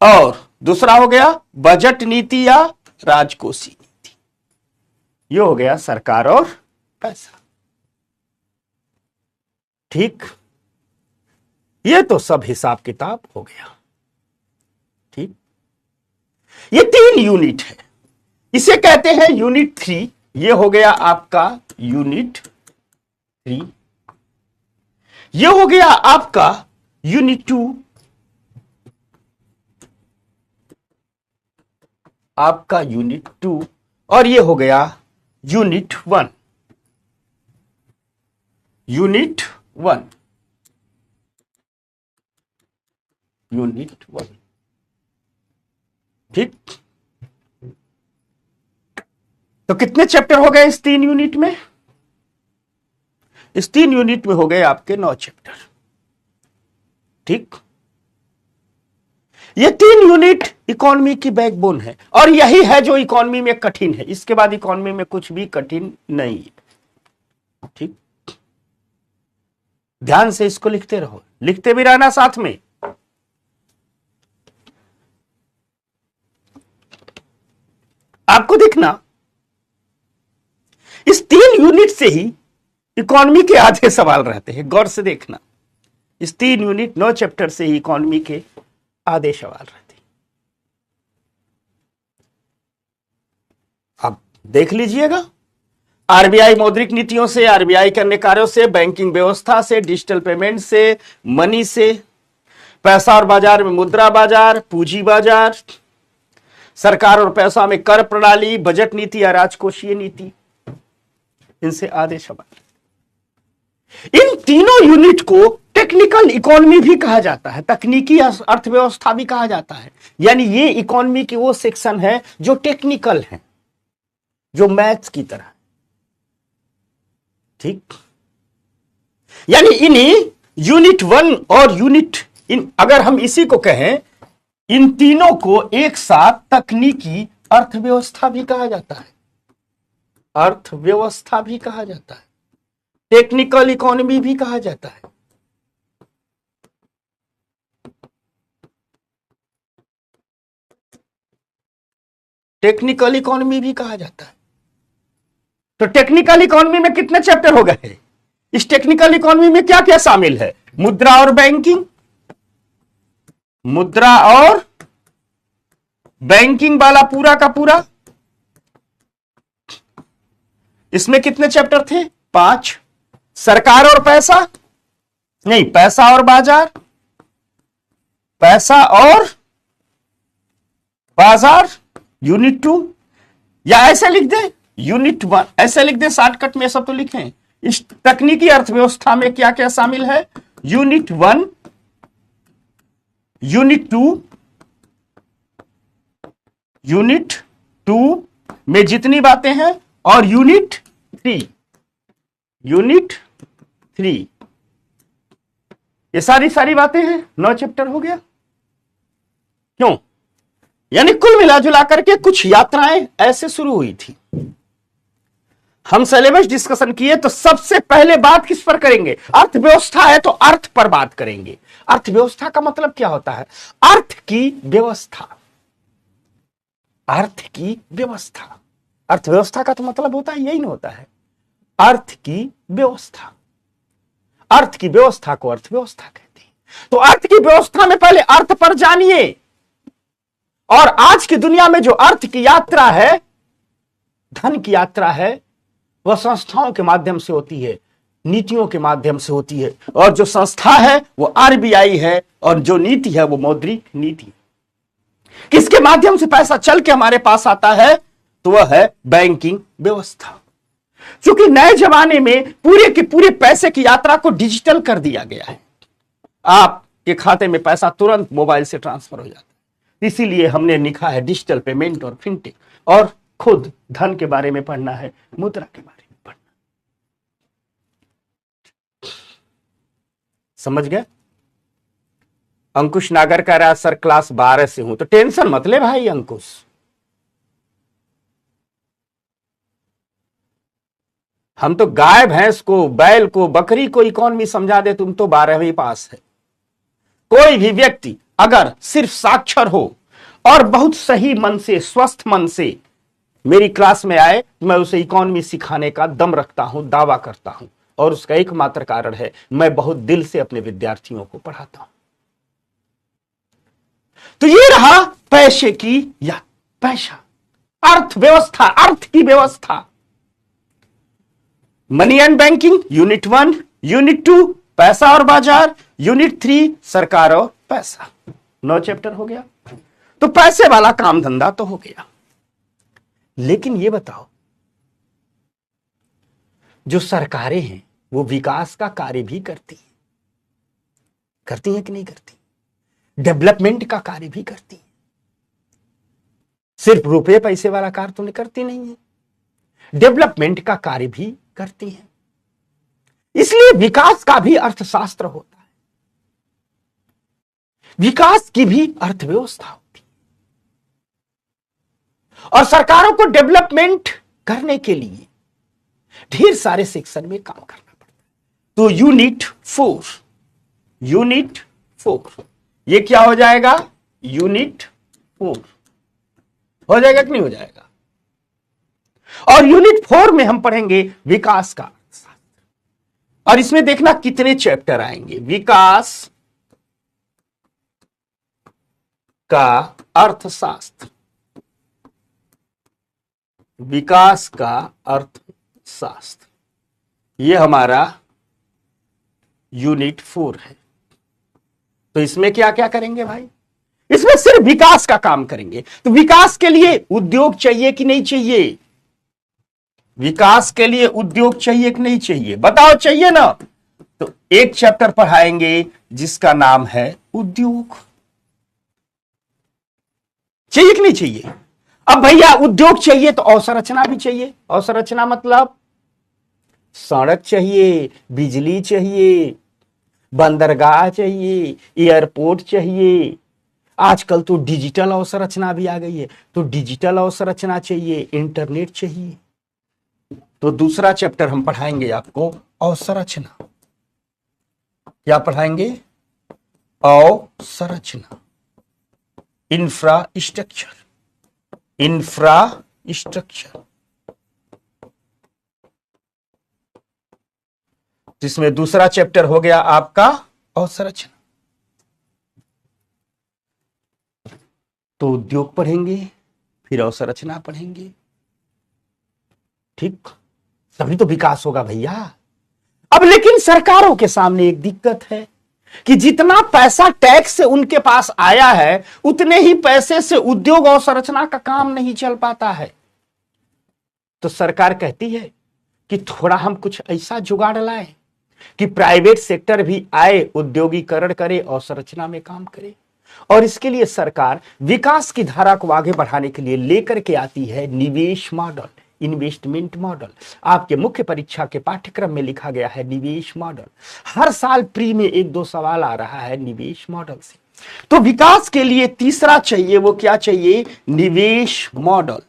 और दूसरा हो गया बजट नीति या राजकोषीय नीति। ये हो गया सरकार और पैसा। ठीक, ये तो सब हिसाब किताब हो गया। ठीक, ये 3 यूनिट है, इसे कहते हैं यूनिट 3। ये हो गया आपका यूनिट 3, ये हो गया आपका यूनिट 2, आपका यूनिट 2, और ये हो गया यूनिट 1, यूनिट 1, यूनिट 1। ठीक, तो कितने चैप्टर हो गए इस 3 यूनिट में? इस 3 यूनिट में हो गए आपके 9 चैप्टर। ठीक, ये 3 यूनिट इकोनॉमी की बैकबोन है, और यही है जो इकोनॉमी में कठिन है। इसके बाद इकोनॉमी में कुछ भी कठिन नहीं है। ठीक, ध्यान से इसको लिखते रहो, लिखते भी रहना साथ में। आपको दिखना इस 3 यूनिट से ही इकोनॉमी के आधे सवाल रहते हैं। गौर से देखना, इस 3 यूनिट 9 चैप्टर से ही इकोनॉमी के आधे सवाल रहते हैं। अब देख लीजिएगा, आरबीआई मौद्रिक नीतियों से, आरबीआई के अन्य कार्यों से, बैंकिंग व्यवस्था से, डिजिटल पेमेंट से, मनी से, पैसा और बाजार में मुद्रा बाजार, पूंजी बाजार, सरकार और पैसा में कर प्रणाली, बजट नीति या राजकोषीय नीति, इनसे आधे सवाल। इन तीनों यूनिट को टेक्निकल इकोनॉमी भी कहा जाता है, तकनीकी अर्थव्यवस्था भी कहा जाता है। यानी ये इकोनॉमी की वो सेक्शन है जो टेक्निकल है, जो मैथ्स की तरह। ठीक, यानी इन्हीं यूनिट 1 और यूनिट अगर हम इसी को कहें, इन तीनों को एक साथ तकनीकी अर्थव्यवस्था भी कहा जाता है, अर्थव्यवस्था भी कहा जाता है, टेक्निकल इकोनॉमी भी कहा जाता है। टेक्निकल इकोनॉमी भी कहा जाता है। तो टेक्निकल इकोनॉमी में कितने चैप्टर हो गए? इस टेक्निकल इकोनॉमी में क्या क्या शामिल है? मुद्रा और बैंकिंग, मुद्रा और बैंकिंग वाला पूरा का पूरा। इसमें कितने चैप्टर थे? 5। सरकार और पैसा, नहीं, पैसा और बाजार, पैसा और बाजार यूनिट 2, या ऐसे लिख दे यूनिट 1, ऐसे लिख दे, शॉर्टकट में सब तो लिखें। इस तकनीकी अर्थव्यवस्था में क्या क्या शामिल है? यूनिट 1, यूनिट 2, यूनिट 2 में जितनी बातें हैं, और यूनिट 3, यूनिट 3 ये सारी सारी बातें हैं, 9 चैप्टर हो गया। क्यों? यानी कुल मिला जुला करके कुछ यात्राएं ऐसे शुरू हुई थी। हम सिलेबस डिस्कशन किए तो सबसे पहले बात किस पर करेंगे? अर्थव्यवस्था है तो अर्थ पर बात करेंगे। अर्थव्यवस्था का मतलब क्या होता है? अर्थ की व्यवस्था। अर्थ की व्यवस्था, अर्थव्यवस्था का तो मतलब होता है यही ना होता है, अर्थ की व्यवस्था। अर्थ की व्यवस्था को अर्थव्यवस्था कहते हैं। तो अर्थ की व्यवस्था में पहले अर्थ पर जानिए। और आज की दुनिया में जो अर्थ की यात्रा है, धन की यात्रा है, वह संस्थाओं के माध्यम से होती है, नीतियों के माध्यम से होती है। और जो संस्था है वो आरबीआई है, और जो नीति है वो मौद्रिक नीति। किसके माध्यम से पैसा चल के हमारे पास आता है? तो वह है बैंकिंग व्यवस्था। क्योंकि नए जमाने में पूरे के पूरे पैसे की यात्रा को डिजिटल कर दिया गया है। आपके खाते में पैसा तुरंत मोबाइल से ट्रांसफर हो जाता है। इसीलिए हमने लिखा है डिजिटल पेमेंट और फिनटेक। और खुद धन के बारे में पढ़ना है, मुद्रा के बारे में पढ़ना। समझ गए? अंकुश नागर कह रहा है सर क्लास 12 से हूं, तो टेंशन मत ले भाई अंकुश। हम तो गाय भैंस को, बैल को, बकरी को इकोनॉमी समझा दे, तुम तो 12वीं पास है। कोई भी व्यक्ति अगर सिर्फ साक्षर हो और बहुत सही मन से, स्वस्थ मन से मेरी क्लास में आए, मैं उसे इकोनॉमी सिखाने का दम रखता हूं, दावा करता हूं। और उसका एकमात्र कारण है मैं बहुत दिल से अपने विद्यार्थियों को पढ़ाता हूं। तो ये रहा पैसे की या पैसा, अर्थव्यवस्था, अर्थ की व्यवस्था। Money and banking unit 1, unit 2 पैसा और बाजार, यूनिट 3 सरकार और पैसा। 9 चैप्टर हो गया। तो पैसे वाला काम धंधा तो हो गया। लेकिन ये बताओ, जो सरकारें हैं वो विकास का कार्य भी करती हैं कि नहीं करती? डेवलपमेंट का कार्य भी करती है। सिर्फ रुपए पैसे वाला कार्य तो नहीं करती नहीं है, डेवलपमेंट का कार्य भी करती है। इसलिए विकास का भी अर्थशास्त्र होता है, विकास की भी अर्थव्यवस्था होती है। और सरकारों को डेवलपमेंट करने के लिए ढेर सारे सेक्शन में काम करना पड़ता है। तो यूनिट 4 ये क्या हो जाएगा? यूनिट 4 हो जाएगा कि नहीं हो जाएगा? और यूनिट 4 में हम पढ़ेंगे विकास का अर्थशास्त्र। और इसमें देखना कितने चैप्टर आएंगे। विकास का अर्थशास्त्र, विकास का अर्थशास्त्र, यह हमारा यूनिट 4 है। तो इसमें क्या क्या करेंगे भाई? इसमें सिर्फ विकास का काम करेंगे। तो विकास के लिए उद्योग चाहिए कि नहीं चाहिए? विकास के लिए उद्योग चाहिए कि नहीं चाहिए? बताओ, चाहिए ना? तो एक चैप्टर पढ़ाएंगे जिसका नाम है उद्योग। चाहिए कि नहीं चाहिए? अब भैया उद्योग चाहिए तो अवसंरचना भी चाहिए। अवसंरचना मतलब सड़क चाहिए, बिजली चाहिए, बंदरगाह चाहिए, एयरपोर्ट चाहिए। आजकल तो डिजिटल अवसंरचना भी आ गई है, तो डिजिटल अवसंरचना चाहिए, इंटरनेट चाहिए। तो दूसरा चैप्टर हम पढ़ाएंगे आपको अवसंरचना। क्या पढ़ाएंगे? अवसंरचना, इंफ्रास्ट्रक्चर। जिसमें दूसरा चैप्टर हो गया आपका अवसंरचना। तो उद्योग पढ़ेंगे, फिर अवसंरचना पढ़ेंगे, ठीक? तभी तो विकास होगा भैया। अब लेकिन सरकारों के सामने एक दिक्कत है कि जितना पैसा टैक्स से उनके पास आया है, उतने ही पैसे से उद्योग अवसंरचना का काम नहीं चल पाता है। तो सरकार कहती है कि थोड़ा हम कुछ ऐसा जुगाड़ लाए कि प्राइवेट सेक्टर भी आए, उद्योगीकरण करे, अवसंरचना में काम करे। और इसके लिए सरकार विकास की धारा को आगे बढ़ाने के लिए लेकर के आती है निवेश मॉडल। Investment model. आपके मुख्य परीक्षा के पाठ्यक्रम में लिखा गया है निवेश मॉडल। हर साल प्री में एक दो सवाल आ रहा है निवेश मॉडल से। तो विकास के लिए तीसरा चाहिए, वो क्या चाहिए? निवेश मॉडल।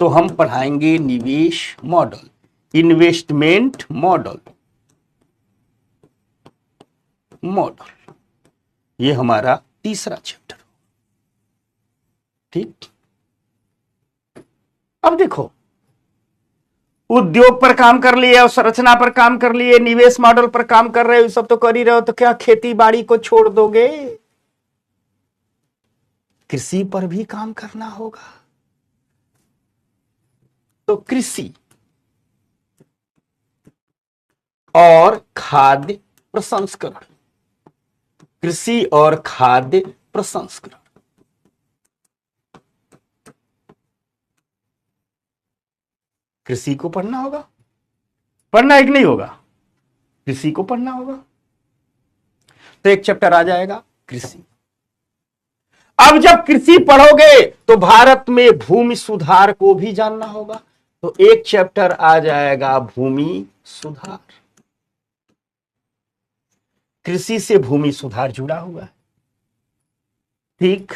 तो हम पढ़ाएंगे निवेश मॉडल, इन्वेस्टमेंट मॉडल। ये हमारा तीसरा चैप्टर। ठीक। अब देखो, उद्योग पर काम कर लिए और संरचना पर काम कर लिए, निवेश मॉडल पर काम कर रहे हो, सब तो कर ही रहे हो, तो क्या खेती बाड़ी को छोड़ दोगे? कृषि पर भी काम करना होगा। तो कृषि और खाद्य प्रसंस्करण, कृषि और खाद्य प्रसंस्करण, कृषि को पढ़ना होगा। पढ़ना एक नहीं होगा, कृषि को पढ़ना होगा। तो एक चैप्टर आ जाएगा कृषि। अब जब कृषि पढ़ोगे तो भारत में भूमि सुधार को भी जानना होगा। तो एक चैप्टर आ जाएगा भूमि सुधार। कृषि से भूमि सुधार जुड़ा हुआ है। ठीक।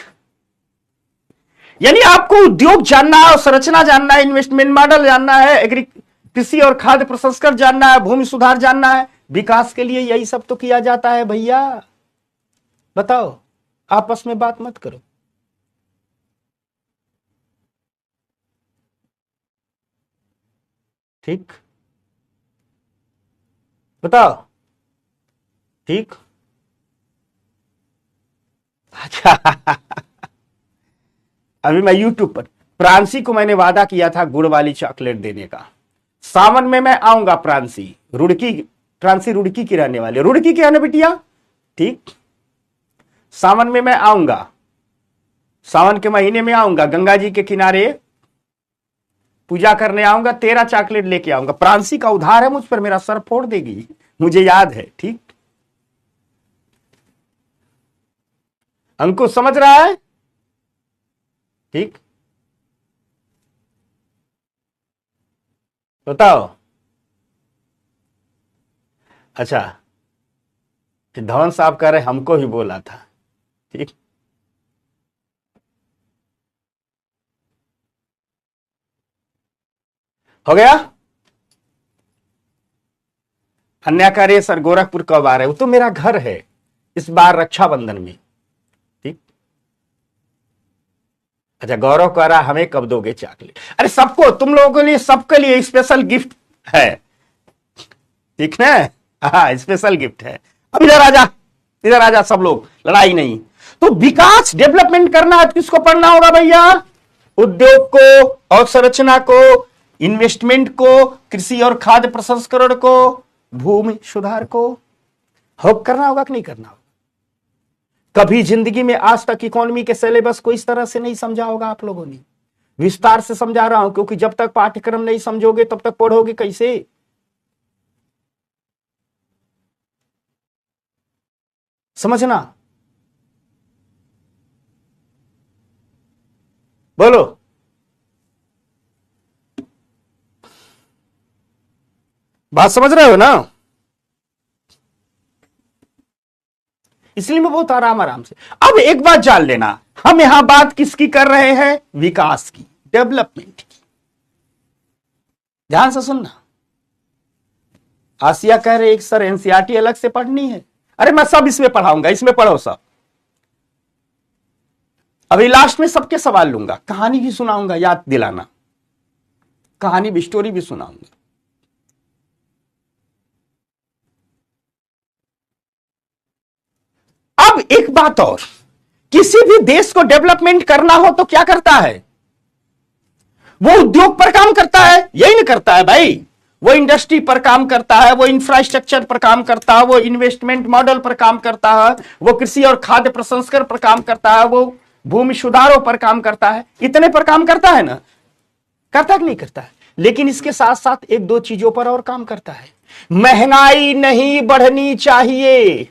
यानी आपको उद्योग जानना है, संरचना जानना है, इन्वेस्टमेंट मॉडल जानना है, कृषि और खाद्य प्रसंस्करण जानना है, भूमि सुधार जानना है। विकास के लिए यही सब तो किया जाता है भैया। बताओ, आपस में बात मत करो। ठीक, बताओ। ठीक। अच्छा अभी मैं यूट्यूब पर प्रांसी को मैंने वादा किया था गुड़ वाली चॉकलेट देने का। सावन में मैं आऊंगा। प्रांसी रुड़की की रहने वाली, रुड़की की है ना बिटिया? ठीक। सावन में मैं आऊंगा, सावन के महीने में आऊंगा, गंगा जी के किनारे पूजा करने आऊंगा, तेरा चॉकलेट लेके आऊंगा। प्रांसी का उधार है मुझ पर, मेरा सर फोड़ देगी, मुझे याद है। ठीक। अंकुश समझ रहा है? ठीक। बताओ। अच्छा, कि धवन साहब कह रहे हमको ही बोला था। ठीक। हो गया। अन्या कह रहे सर गोरखपुर कब आ रहे हो? तो मेरा घर है इस बार रक्षाबंधन में। ठीक। अच्छा, गौरव कह रहा हमें कब दोगे चॉकलेट? अरे सबको, तुम लोगों के लिए, सबके लिए स्पेशल गिफ्ट है। ठीक है, हाँ स्पेशल गिफ्ट है। अब इधर आजा, इधर आजा सब लोग, लड़ाई नहीं। तो विकास डेवलपमेंट करना है तो किसको पढ़ना होगा भैया? उद्योग को, अवसंरचना को, इन्वेस्टमेंट को, कृषि और खाद्य प्रसंस्करण को, भूमि सुधार को। होप करना होगा कि नहीं करना होगा? कभी जिंदगी में आज तक इकोनॉमी के सिलेबस को इस तरह से नहीं समझा होगा आप लोगों ने। विस्तार से समझा रहा हूं, क्योंकि जब तक पाठ्यक्रम नहीं समझोगे तब तक पढ़ोगे कैसे? समझना। बोलो। बात समझ रहे हो ना? इसलिए मैं बहुत आराम आराम से। अब एक बात जान लेना, हम यहां बात किसकी कर रहे हैं? विकास की, डेवलपमेंट की। ध्यान से सुनना। आसिया कह रहे एक सर एनसीईआरटी अलग से पढ़नी है। अरे मैं सब इसमें पढ़ाऊंगा, इसमें पढ़ो सब। अभी लास्ट में सबके सवाल लूंगा, कहानी भी सुनाऊंगा, याद दिलाना, कहानी भी, स्टोरी भी सुनाऊंगा। अब एक बात और, किसी भी देश को डेवलपमेंट करना हो तो क्या करता है? वो उद्योग पर काम करता है, यही नहीं करता है भाई? वो इंडस्ट्री पर काम करता है, वो इंफ्रास्ट्रक्चर पर काम करता है, वो इन्वेस्टमेंट मॉडल पर काम करता है, वो कृषि और खाद्य प्रसंस्करण पर काम करता है, वो भूमि सुधारों पर काम करता है। इतने पर काम करता है ना? करता कि नहीं करता है? लेकिन इसके साथ साथ एक दो चीजों पर और काम करता है। महंगाई नहीं बढ़नी चाहिए।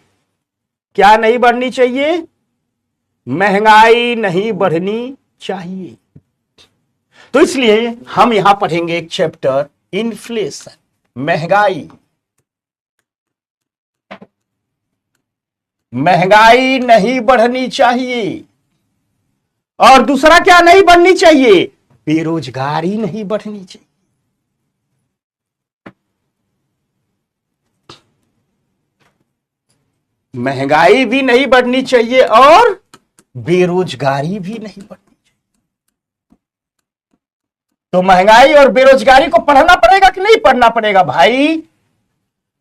क्या नहीं बढ़नी चाहिए? महंगाई नहीं बढ़नी चाहिए। तो इसलिए हम यहां पढ़ेंगे एक चैप्टर, इन्फ्लेशन, महंगाई। महंगाई नहीं बढ़नी चाहिए। और दूसरा क्या नहीं बढ़नी चाहिए? बेरोजगारी नहीं बढ़नी चाहिए। महंगाई भी नहीं बढ़नी चाहिए और बेरोजगारी भी नहीं बढ़नी चाहिए। तो महंगाई और बेरोजगारी को पढ़ना पड़ेगा कि नहीं पढ़ना पड़ेगा भाई?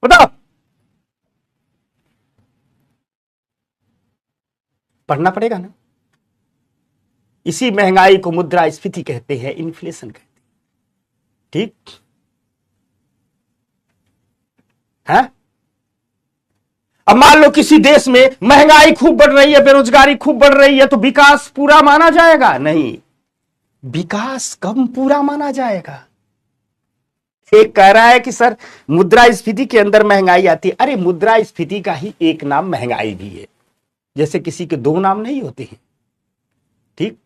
बताओ। पढ़ना पड़ेगा ना। इसी महंगाई को मुद्रास्फीति कहते हैं, इन्फ्लेशन कहते हैं। ठीक है। अब मान लो किसी देश में महंगाई खूब बढ़ रही है, बेरोजगारी खूब बढ़ रही है, तो विकास पूरा माना जाएगा? नहीं, विकास कम पूरा माना जाएगा। एक कह रहा है कि सर मुद्रास्फीति के अंदर महंगाई आती है। अरे मुद्रास्फीति का ही एक नाम महंगाई भी है, जैसे किसी के दो नाम नहीं होते हैं। ठीक।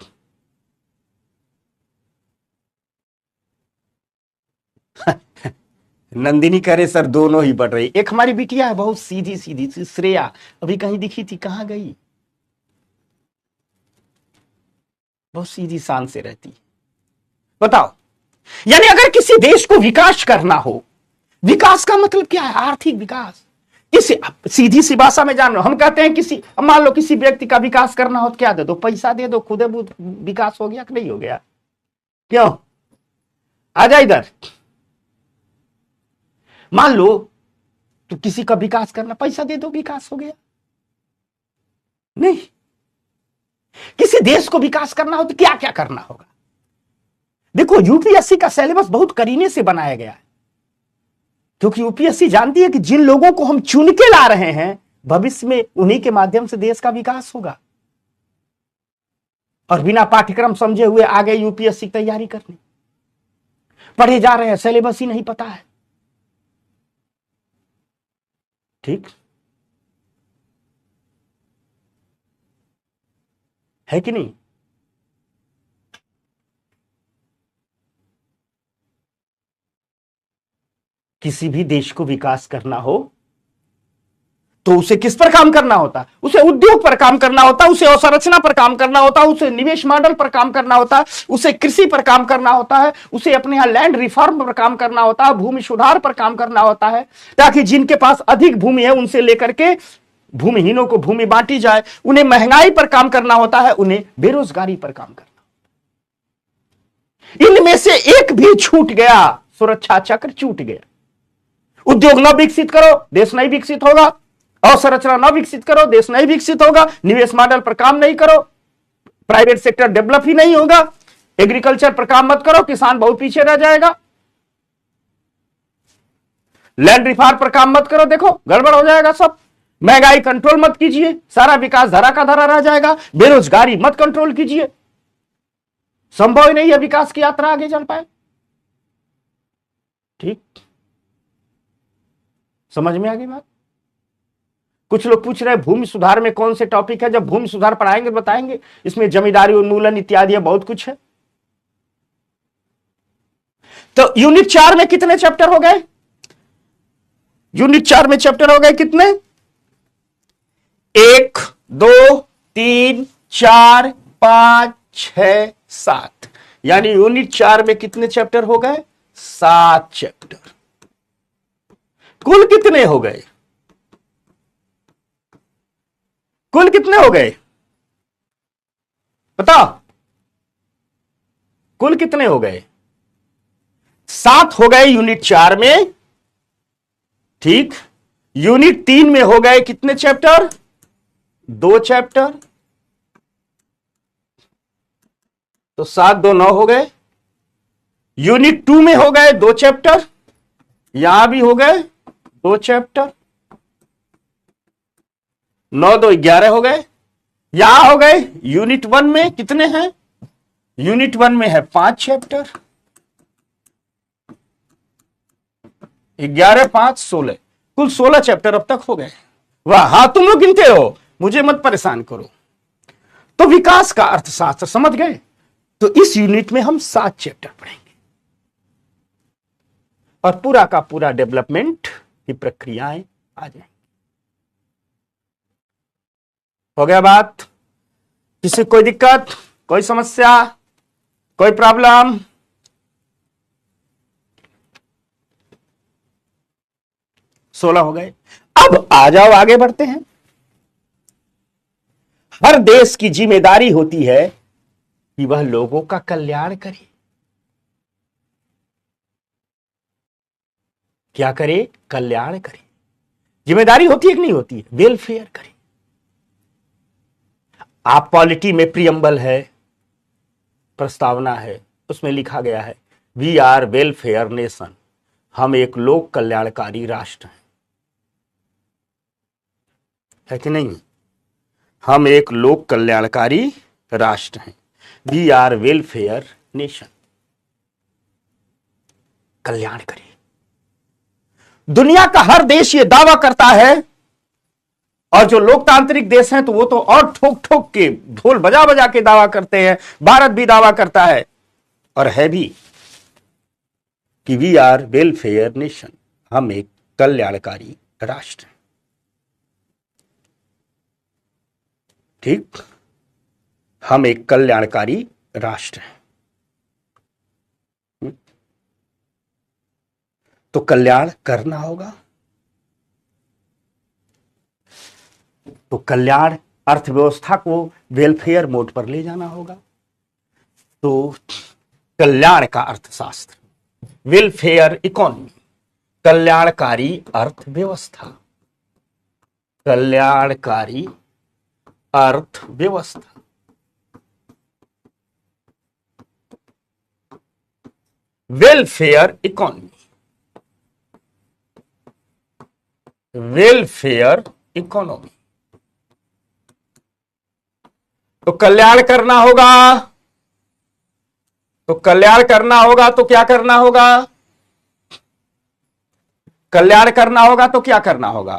नंदिनी करे सर दोनों ही बढ़ रही। एक हमारी बिटिया है बहुत सीधी सीधी सी, श्रेया, अभी कहीं दिखी थी, कहां गई? बहुत सीधी शान से रहती। बताओ, यानी अगर किसी देश को विकास करना हो, विकास का मतलब क्या है? आर्थिक विकास। किसी सीधी सी भाषा में जान लो, हम कहते हैं किसी, मान लो किसी व्यक्ति का विकास करना हो तो क्या दे दो? पैसा दे दो, खुदे विकास हो गया कि नहीं हो गया? क्यों? आजा इधर। मान लो तो किसी का विकास करना, पैसा दे दो, विकास हो गया? नहीं। किसी देश को विकास करना हो तो क्या क्या करना होगा? देखो, यूपीएससी का सिलेबस बहुत करीने से बनाया गया है, क्योंकि यूपीएससी जानती है कि जिन लोगों को हम चुन के ला रहे हैं, भविष्य में उन्हीं के माध्यम से देश का विकास होगा। और बिना पाठ्यक्रम समझे हुए आगे यूपीएससी की तैयारी करनी, पढ़े जा रहे हैं, सिलेबस ही नहीं पता है। ठीक है कि नहीं? किसी भी देश को विकास करना हो तो उसे किस पर काम करना होता है? उसे उद्योग पर काम करना होता है, उसे अवसंरचना पर काम करना होता है, उसे निवेश मॉडल पर काम करना होता है, उसे कृषि पर काम करना होता है, उसे अपने यहां लैंड रिफॉर्म पर काम करना होता है, भूमि सुधार पर काम करना होता है, ताकि जिनके पास अधिक भूमि है उनसे लेकर के भूमिहीनों को भूमि बांटी जाए। उन्हें महंगाई पर काम करना होता है, उन्हें बेरोजगारी पर काम करना। इनमें से एक भी छूट गया, सुरक्षा चक्र छूट गया। उद्योग न विकसित करो, देश नहीं विकसित होगा। अवसंरचना न विकसित करो, देश नहीं विकसित होगा। निवेश मॉडल पर काम नहीं करो, प्राइवेट सेक्टर डेवलप ही नहीं होगा। एग्रीकल्चर पर काम मत करो, किसान बहुत पीछे रह जाएगा। लैंड रिफॉर्म पर काम मत करो, देखो गड़बड़ हो जाएगा सब। महंगाई कंट्रोल मत कीजिए, सारा विकास धरा का धरा रह जाएगा। बेरोजगारी मत कंट्रोल कीजिए, संभव ही नहीं है विकास की यात्रा आगे चल पाए। ठीक, समझ में आ गई बात? कुछ लोग पूछ रहे हैं भूमि सुधार में कौन से टॉपिक है। जब भूमि सुधार पढ़ाएंगे बताएंगे, इसमें जमींदारी उन्मूलन इत्यादि बहुत कुछ है। तो यूनिट 4 में कितने चैप्टर हो गए? यूनिट 4 में चैप्टर हो गए कितने? 1 2 3 4 5 6 7, यानी यूनिट 4 में कितने चैप्टर हो गए? 7 चैप्टर। कुल कितने हो गए? कुल कितने हो गए बताओ? कुल कितने हो गए? 7 हो गए यूनिट 4 में। ठीक, यूनिट 3 में हो गए कितने चैप्टर? 2 चैप्टर। तो 7 2 9 हो गए। यूनिट 2 में हो गए 2 चैप्टर, यहां भी हो गए 2 चैप्टर। 9 2 11 हो गए। यहां हो गए यूनिट 1 में कितने हैं? यूनिट 1 में है 5 चैप्टर। 11 5 16, कुल 16 चैप्टर अब तक हो गए। वाह, हाँ तुम लोग गिनते हो, मुझे मत परेशान करो। तो विकास का अर्थशास्त्र समझ गए। तो इस यूनिट में हम 7 चैप्टर पढ़ेंगे और पूरा का पूरा डेवलपमेंट की प्रक्रियाएं आ जाएंगी। हो गया बात? किसी कोई दिक्कत, कोई समस्या, कोई प्रॉब्लम? सोलह हो गए। अब आ जाओ, आगे बढ़ते हैं। हर देश की जिम्मेदारी होती है कि वह लोगों का कल्याण करे। क्या करे? कल्याण करे। जिम्मेदारी होती है कि नहीं होती है? वेलफेयर करे। आप पॉलिटी में प्रियम्बल है, प्रस्तावना है, उसमें लिखा गया है वी आर वेलफेयर नेशन, हम एक लोक कल्याणकारी राष्ट्र हैं, है कि नहीं? हम एक लोक कल्याणकारी राष्ट्र हैं। वी आर वेलफेयर नेशन, कल्याण करिए। दुनिया का हर देश ये दावा करता है, और जो लोकतांत्रिक देश हैं तो वो तो और ठोक ठोक के, ढोल बजा बजा के दावा करते हैं। भारत भी दावा करता है और है भी कि वी आर वेलफेयर नेशन, हम एक कल्याणकारी राष्ट्र हैं। ठीक, हम एक कल्याणकारी राष्ट्र हैं। तो कल्याण करना होगा। तो कल्याण अर्थव्यवस्था को वेलफेयर मोड पर ले जाना होगा। तो कल्याण का अर्थशास्त्र, वेलफेयर इकोनॉमी, कल्याणकारी अर्थव्यवस्था, कल्याणकारी अर्थव्यवस्था, वेलफेयर इकोनॉमी, वेलफेयर इकोनॉमी। तो कल्याण करना होगा। तो कल्याण करना होगा तो क्या करना होगा? कल्याण करना होगा तो क्या करना होगा?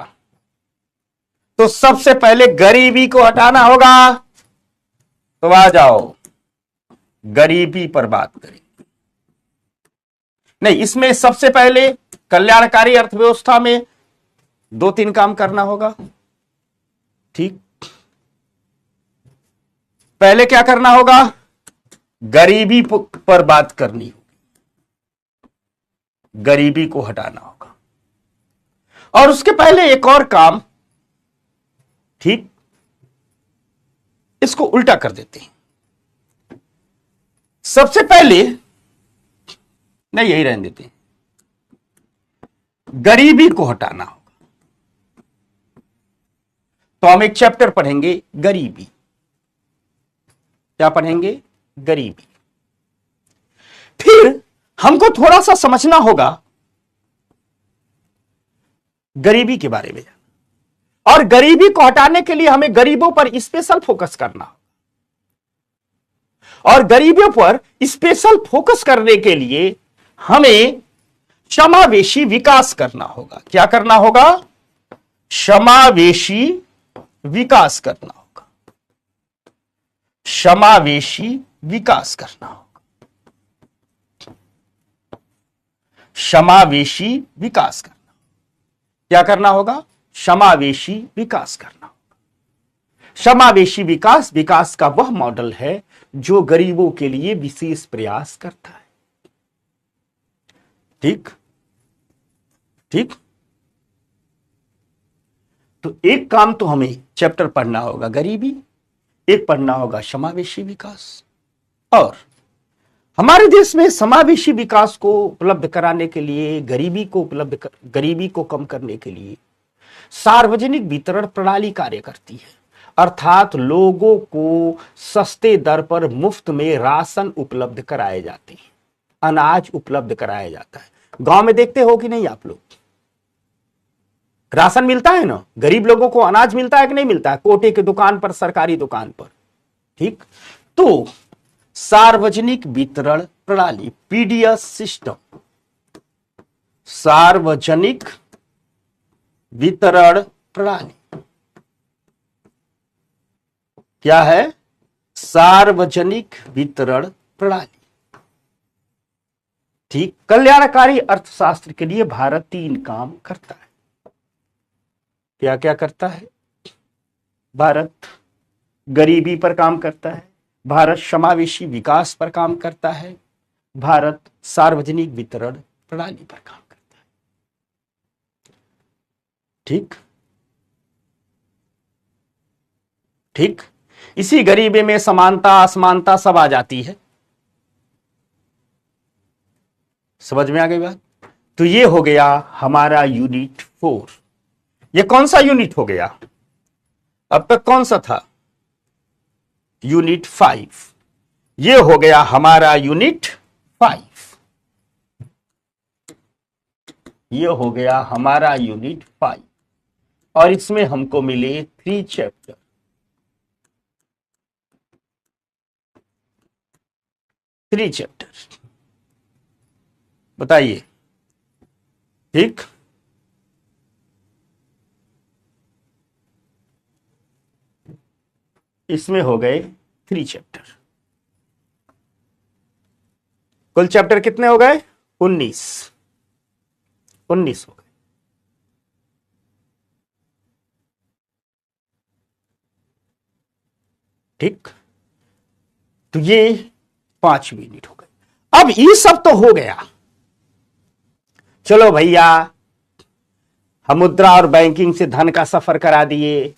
तो सबसे पहले गरीबी को हटाना होगा। तो आ जाओ, गरीबी पर बात करें। नहीं, इसमें सबसे पहले कल्याणकारी अर्थव्यवस्था में 2-3 काम करना होगा। ठीक, पहले क्या करना होगा? गरीबी पर बात करनी होगी, गरीबी को हटाना होगा। और उसके पहले एक और काम, ठीक, इसको उल्टा कर देते हैं। सबसे पहले नहीं, यही रहने देते हैं, गरीबी को हटाना होगा। तो हम एक चैप्टर पढ़ेंगे गरीबी। क्या पढ़ेंगे? गरीबी। फिर हमको थोड़ा सा समझना होगा गरीबी के बारे में, और गरीबी को हटाने के लिए हमें गरीबों पर स्पेशल फोकस करना होगा। और गरीबों पर स्पेशल फोकस करने के लिए हमें समावेशी विकास करना होगा। क्या करना होगा? समावेशी विकास करना होगा। समावेशी विकास करना होगा। समावेशी विकास करना। क्या करना होगा? समावेशी विकास करना होगा। समावेशी विकास, विकास का वह मॉडल है जो गरीबों के लिए विशेष प्रयास करता है। ठीक ठीक। तो एक काम तो हमें चैप्टर पढ़ना होगा गरीबी, एक पढ़ना होगा समावेशी विकास। और हमारे देश में समावेशी विकास को उपलब्ध कराने के लिए, गरीबी को कम करने के लिए सार्वजनिक वितरण प्रणाली कार्य करती है। अर्थात लोगों को सस्ते दर पर मुफ्त में राशन उपलब्ध कराए जाते हैं, अनाज उपलब्ध कराया जाता है। गांव में देखते हो कि नहीं आप लोग? राशन मिलता है ना, गरीब लोगों को अनाज मिलता है कि नहीं मिलता है? कोटे की दुकान पर, सरकारी दुकान पर। ठीक, तो सार्वजनिक वितरण प्रणाली, पीडीएस सिस्टम, सार्वजनिक वितरण प्रणाली क्या है? सार्वजनिक वितरण प्रणाली। ठीक, कल्याणकारी अर्थशास्त्र के लिए भारत 3 काम करता है। क्या क्या करता है? भारत गरीबी पर काम करता है, भारत समावेशी विकास पर काम करता है, भारत सार्वजनिक वितरण प्रणाली पर काम करता है। ठीक ठीक, इसी गरीबी में समानता असमानता सब आ जाती है। समझ में आ गई बात? तो ये हो गया हमारा यूनिट 4। ये कौन सा यूनिट हो गया? अब तक कौन सा था? यूनिट 5। ये हो गया हमारा यूनिट 5। ये हो गया हमारा यूनिट 5 और इसमें हमको मिले 3 चैप्टर। 3 चैप्टर बताइए। ठीक, इसमें हो गए 3 चैप्टर। कुल चैप्टर कितने हो गए? 19 हो गए। ठीक, तो ये 5 यूनिट हो गए। अब ये सब तो हो गया। चलो भैया, हम मुद्रा और बैंकिंग से धन का सफर करा दिए,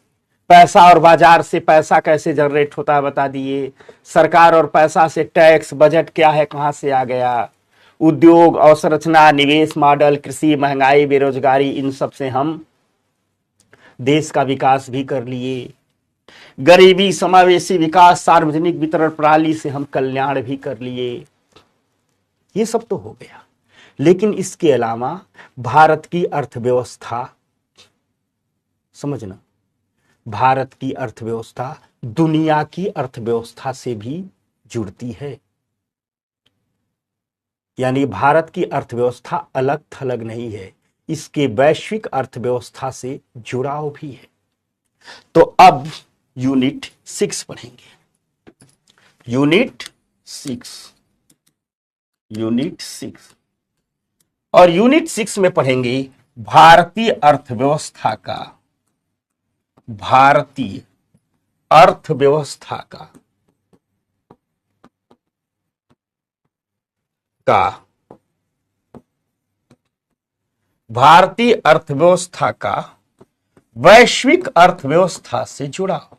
पैसा और बाजार से पैसा कैसे जनरेट होता है बता दिए, सरकार और पैसा से टैक्स, बजट क्या है, कहां से आ गया, उद्योग, अवसंरचना, निवेश मॉडल, कृषि, महंगाई, बेरोजगारी, इन सब से हम देश का विकास भी कर लिए, गरीबी, समावेशी विकास, सार्वजनिक वितरण प्रणाली से हम कल्याण भी कर लिए। ये सब तो हो गया, लेकिन इसके अलावा भारत की अर्थव्यवस्था, समझना, भारत की अर्थव्यवस्था दुनिया की अर्थव्यवस्था से भी जुड़ती है। यानी भारत की अर्थव्यवस्था अलग थलग नहीं है, इसके वैश्विक अर्थव्यवस्था से जुड़ाव भी है। तो अब यूनिट 6 पढ़ेंगे। यूनिट 6 और यूनिट 6 में पढ़ेंगे भारतीय अर्थव्यवस्था का, भारतीय अर्थव्यवस्था का भारतीय अर्थव्यवस्था का वैश्विक अर्थव्यवस्था से जुड़ाव।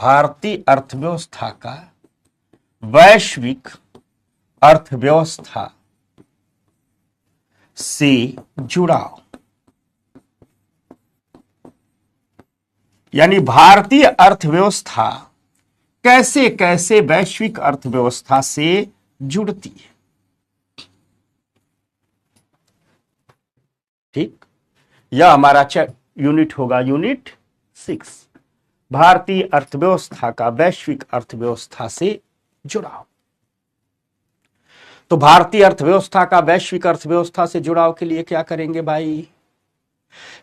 भारतीय अर्थव्यवस्था का वैश्विक अर्थव्यवस्था से जुड़ाव। यानी भारतीय अर्थव्यवस्था कैसे कैसे वैश्विक अर्थव्यवस्था से जुड़ती है। ठीक, यह हमारा यूनिट होगा, यूनिट 6, भारतीय अर्थव्यवस्था का वैश्विक अर्थव्यवस्था से जुड़ाव। तो भारतीय अर्थव्यवस्था का वैश्विक अर्थव्यवस्था से जुड़ाव के लिए क्या करेंगे भाई?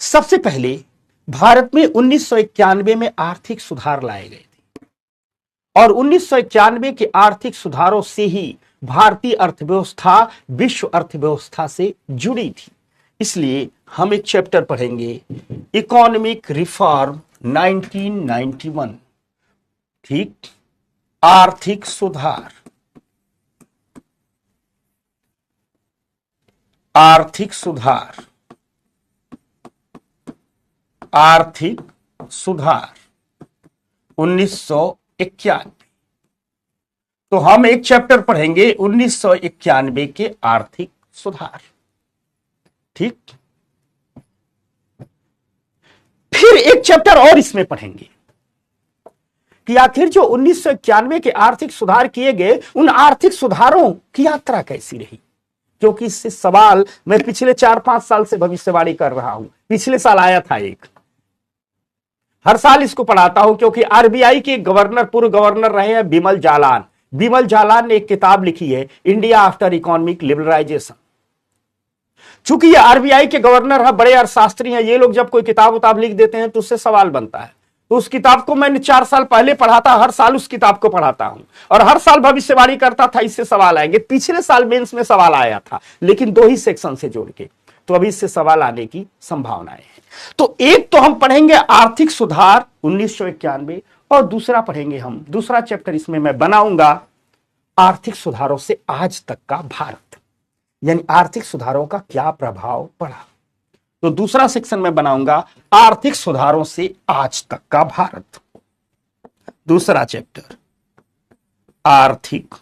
सबसे पहले भारत में 1991 में आर्थिक सुधार लाए गए थे और 1991 के आर्थिक सुधारों से ही भारतीय अर्थव्यवस्था विश्व अर्थव्यवस्था से जुड़ी थी। इसलिए हम एक चैप्टर पढ़ेंगे, इकोनॉमिक रिफॉर्म 1991। ठीक, आर्थिक सुधार, आर्थिक सुधार, आर्थिक सुधार 1991। तो हम एक चैप्टर पढ़ेंगे 1991 के आर्थिक सुधार। ठीक, फिर एक चैप्टर और इसमें पढ़ेंगे कि आखिर जो 1991 के आर्थिक सुधार किए गए, उन आर्थिक सुधारों की यात्रा कैसी रही, क्योंकि इससे सवाल मैं पिछले 4-5 साल से भविष्यवाणी कर रहा हूं। पिछले साल आया था एक, हर साल इसको पढ़ाता हूं, क्योंकि आरबीआई के गवर्नर, पूर्व गवर्नर रहे हैं बिमल जालान। बिमल जालान ने एक किताब लिखी है, इंडिया आफ्टर इकोनॉमिक लिबरलाइजेशन। चूंकि ये आरबीआई के गवर्नर है, बड़े अर्थशास्त्री हैं, ये लोग जब कोई किताब उताब लिख देते हैं तो उससे सवाल बनता है। उस किताब को मैंने 4 साल पहले पढ़ा था, हर साल उस किताब को पढ़ाता हूं और हर साल भविष्यवाणी करता था इससे सवाल आएंगे। पिछले साल मेंस में सवाल आया था लेकिन 2 ही सेक्शन से जोड़ के, तो अभी इससे सवाल आने की संभावनाएं हैं। तो एक तो हम पढ़ेंगे आर्थिक सुधार 1991 और दूसरा पढ़ेंगे हम, दूसरा चैप्टर इसमें मैं बनाऊंगा आर्थिक सुधारों से आज तक का भारत, यानी आर्थिक सुधारों का क्या प्रभाव पड़ा। तो दूसरा सेक्शन में बनाऊंगा आर्थिक सुधारों से आज तक का भारत। दूसरा चैप्टर आर्थिक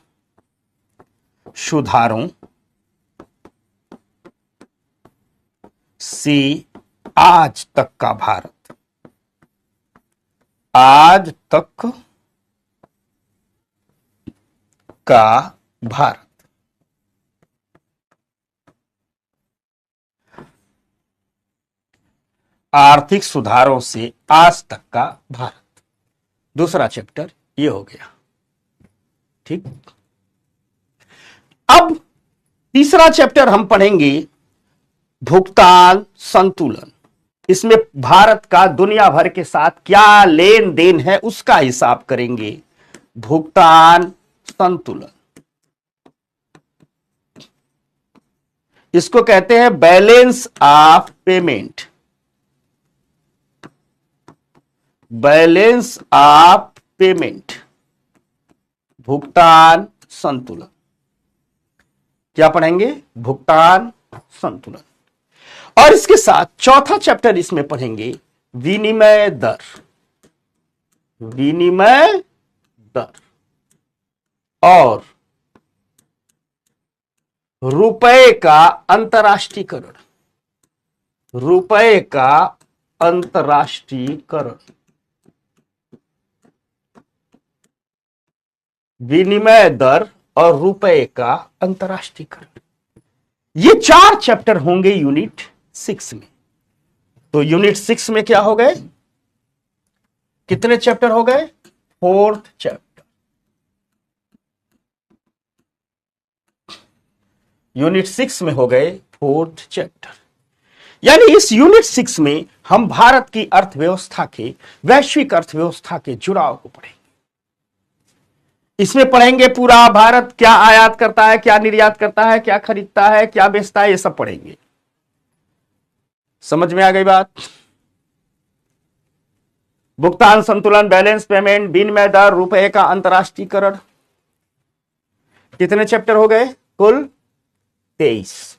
सुधारों से आज तक का भारत, आज तक का भारत। आर्थिक सुधारों से आज तक का भारत, दूसरा चैप्टर ये हो गया। ठीक, अब तीसरा चैप्टर हम पढ़ेंगे भुगतान संतुलन। इसमें भारत का दुनिया भर के साथ क्या लेन देन है उसका हिसाब करेंगे। भुगतान संतुलन, इसको कहते हैं balance of payment, balance of payment, भुगतान संतुलन। क्या पढ़ेंगे? भुगतान संतुलन। और इसके साथ चौथा चैप्टर इसमें पढ़ेंगे विनिमय दर, विनिमय दर और रुपए का अंतर्राष्ट्रीयकरण, रुपए का अंतर्राष्ट्रीयकरण, विनिमय दर और रुपए का अंतर्राष्ट्रीयकरण। ये 4 चैप्टर होंगे यूनिट 6 में। तो यूनिट 6 में क्या हो गए? कितने चैप्टर हो गए? 4th chapter. यूनिट 6 में हो गए 4th चैप्टर। यानी इस यूनिट 6 में हम भारत की अर्थव्यवस्था के, वैश्विक अर्थव्यवस्था के जुड़ाव को पढ़ेंगे। इसमें पढ़ेंगे पूरा भारत क्या आयात करता है, क्या निर्यात करता है, क्या खरीदता है, क्या बेचता है, ये सब पढ़ेंगे। समझ में आ गई बात? भुगतान संतुलन, बैलेंस पेमेंट, विनिमय दर, रुपए का अंतर्राष्ट्रीयकरण। कितने चैप्टर हो गए? कुल 23।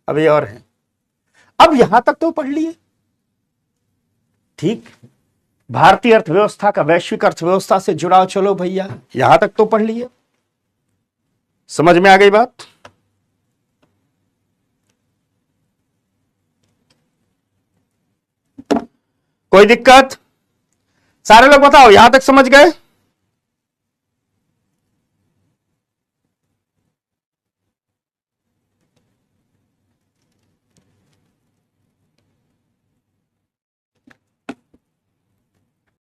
अब ये और है। अब यहां तक तो पढ़ लिए। ठीक, भारतीय अर्थव्यवस्था का वैश्विक अर्थव्यवस्था से जुड़ाव, चलो भैया यहां तक तो पढ़ लिए। समझ में आ गई बात? कोई दिक्कत? सारे लोग बताओ, यहां तक समझ गए?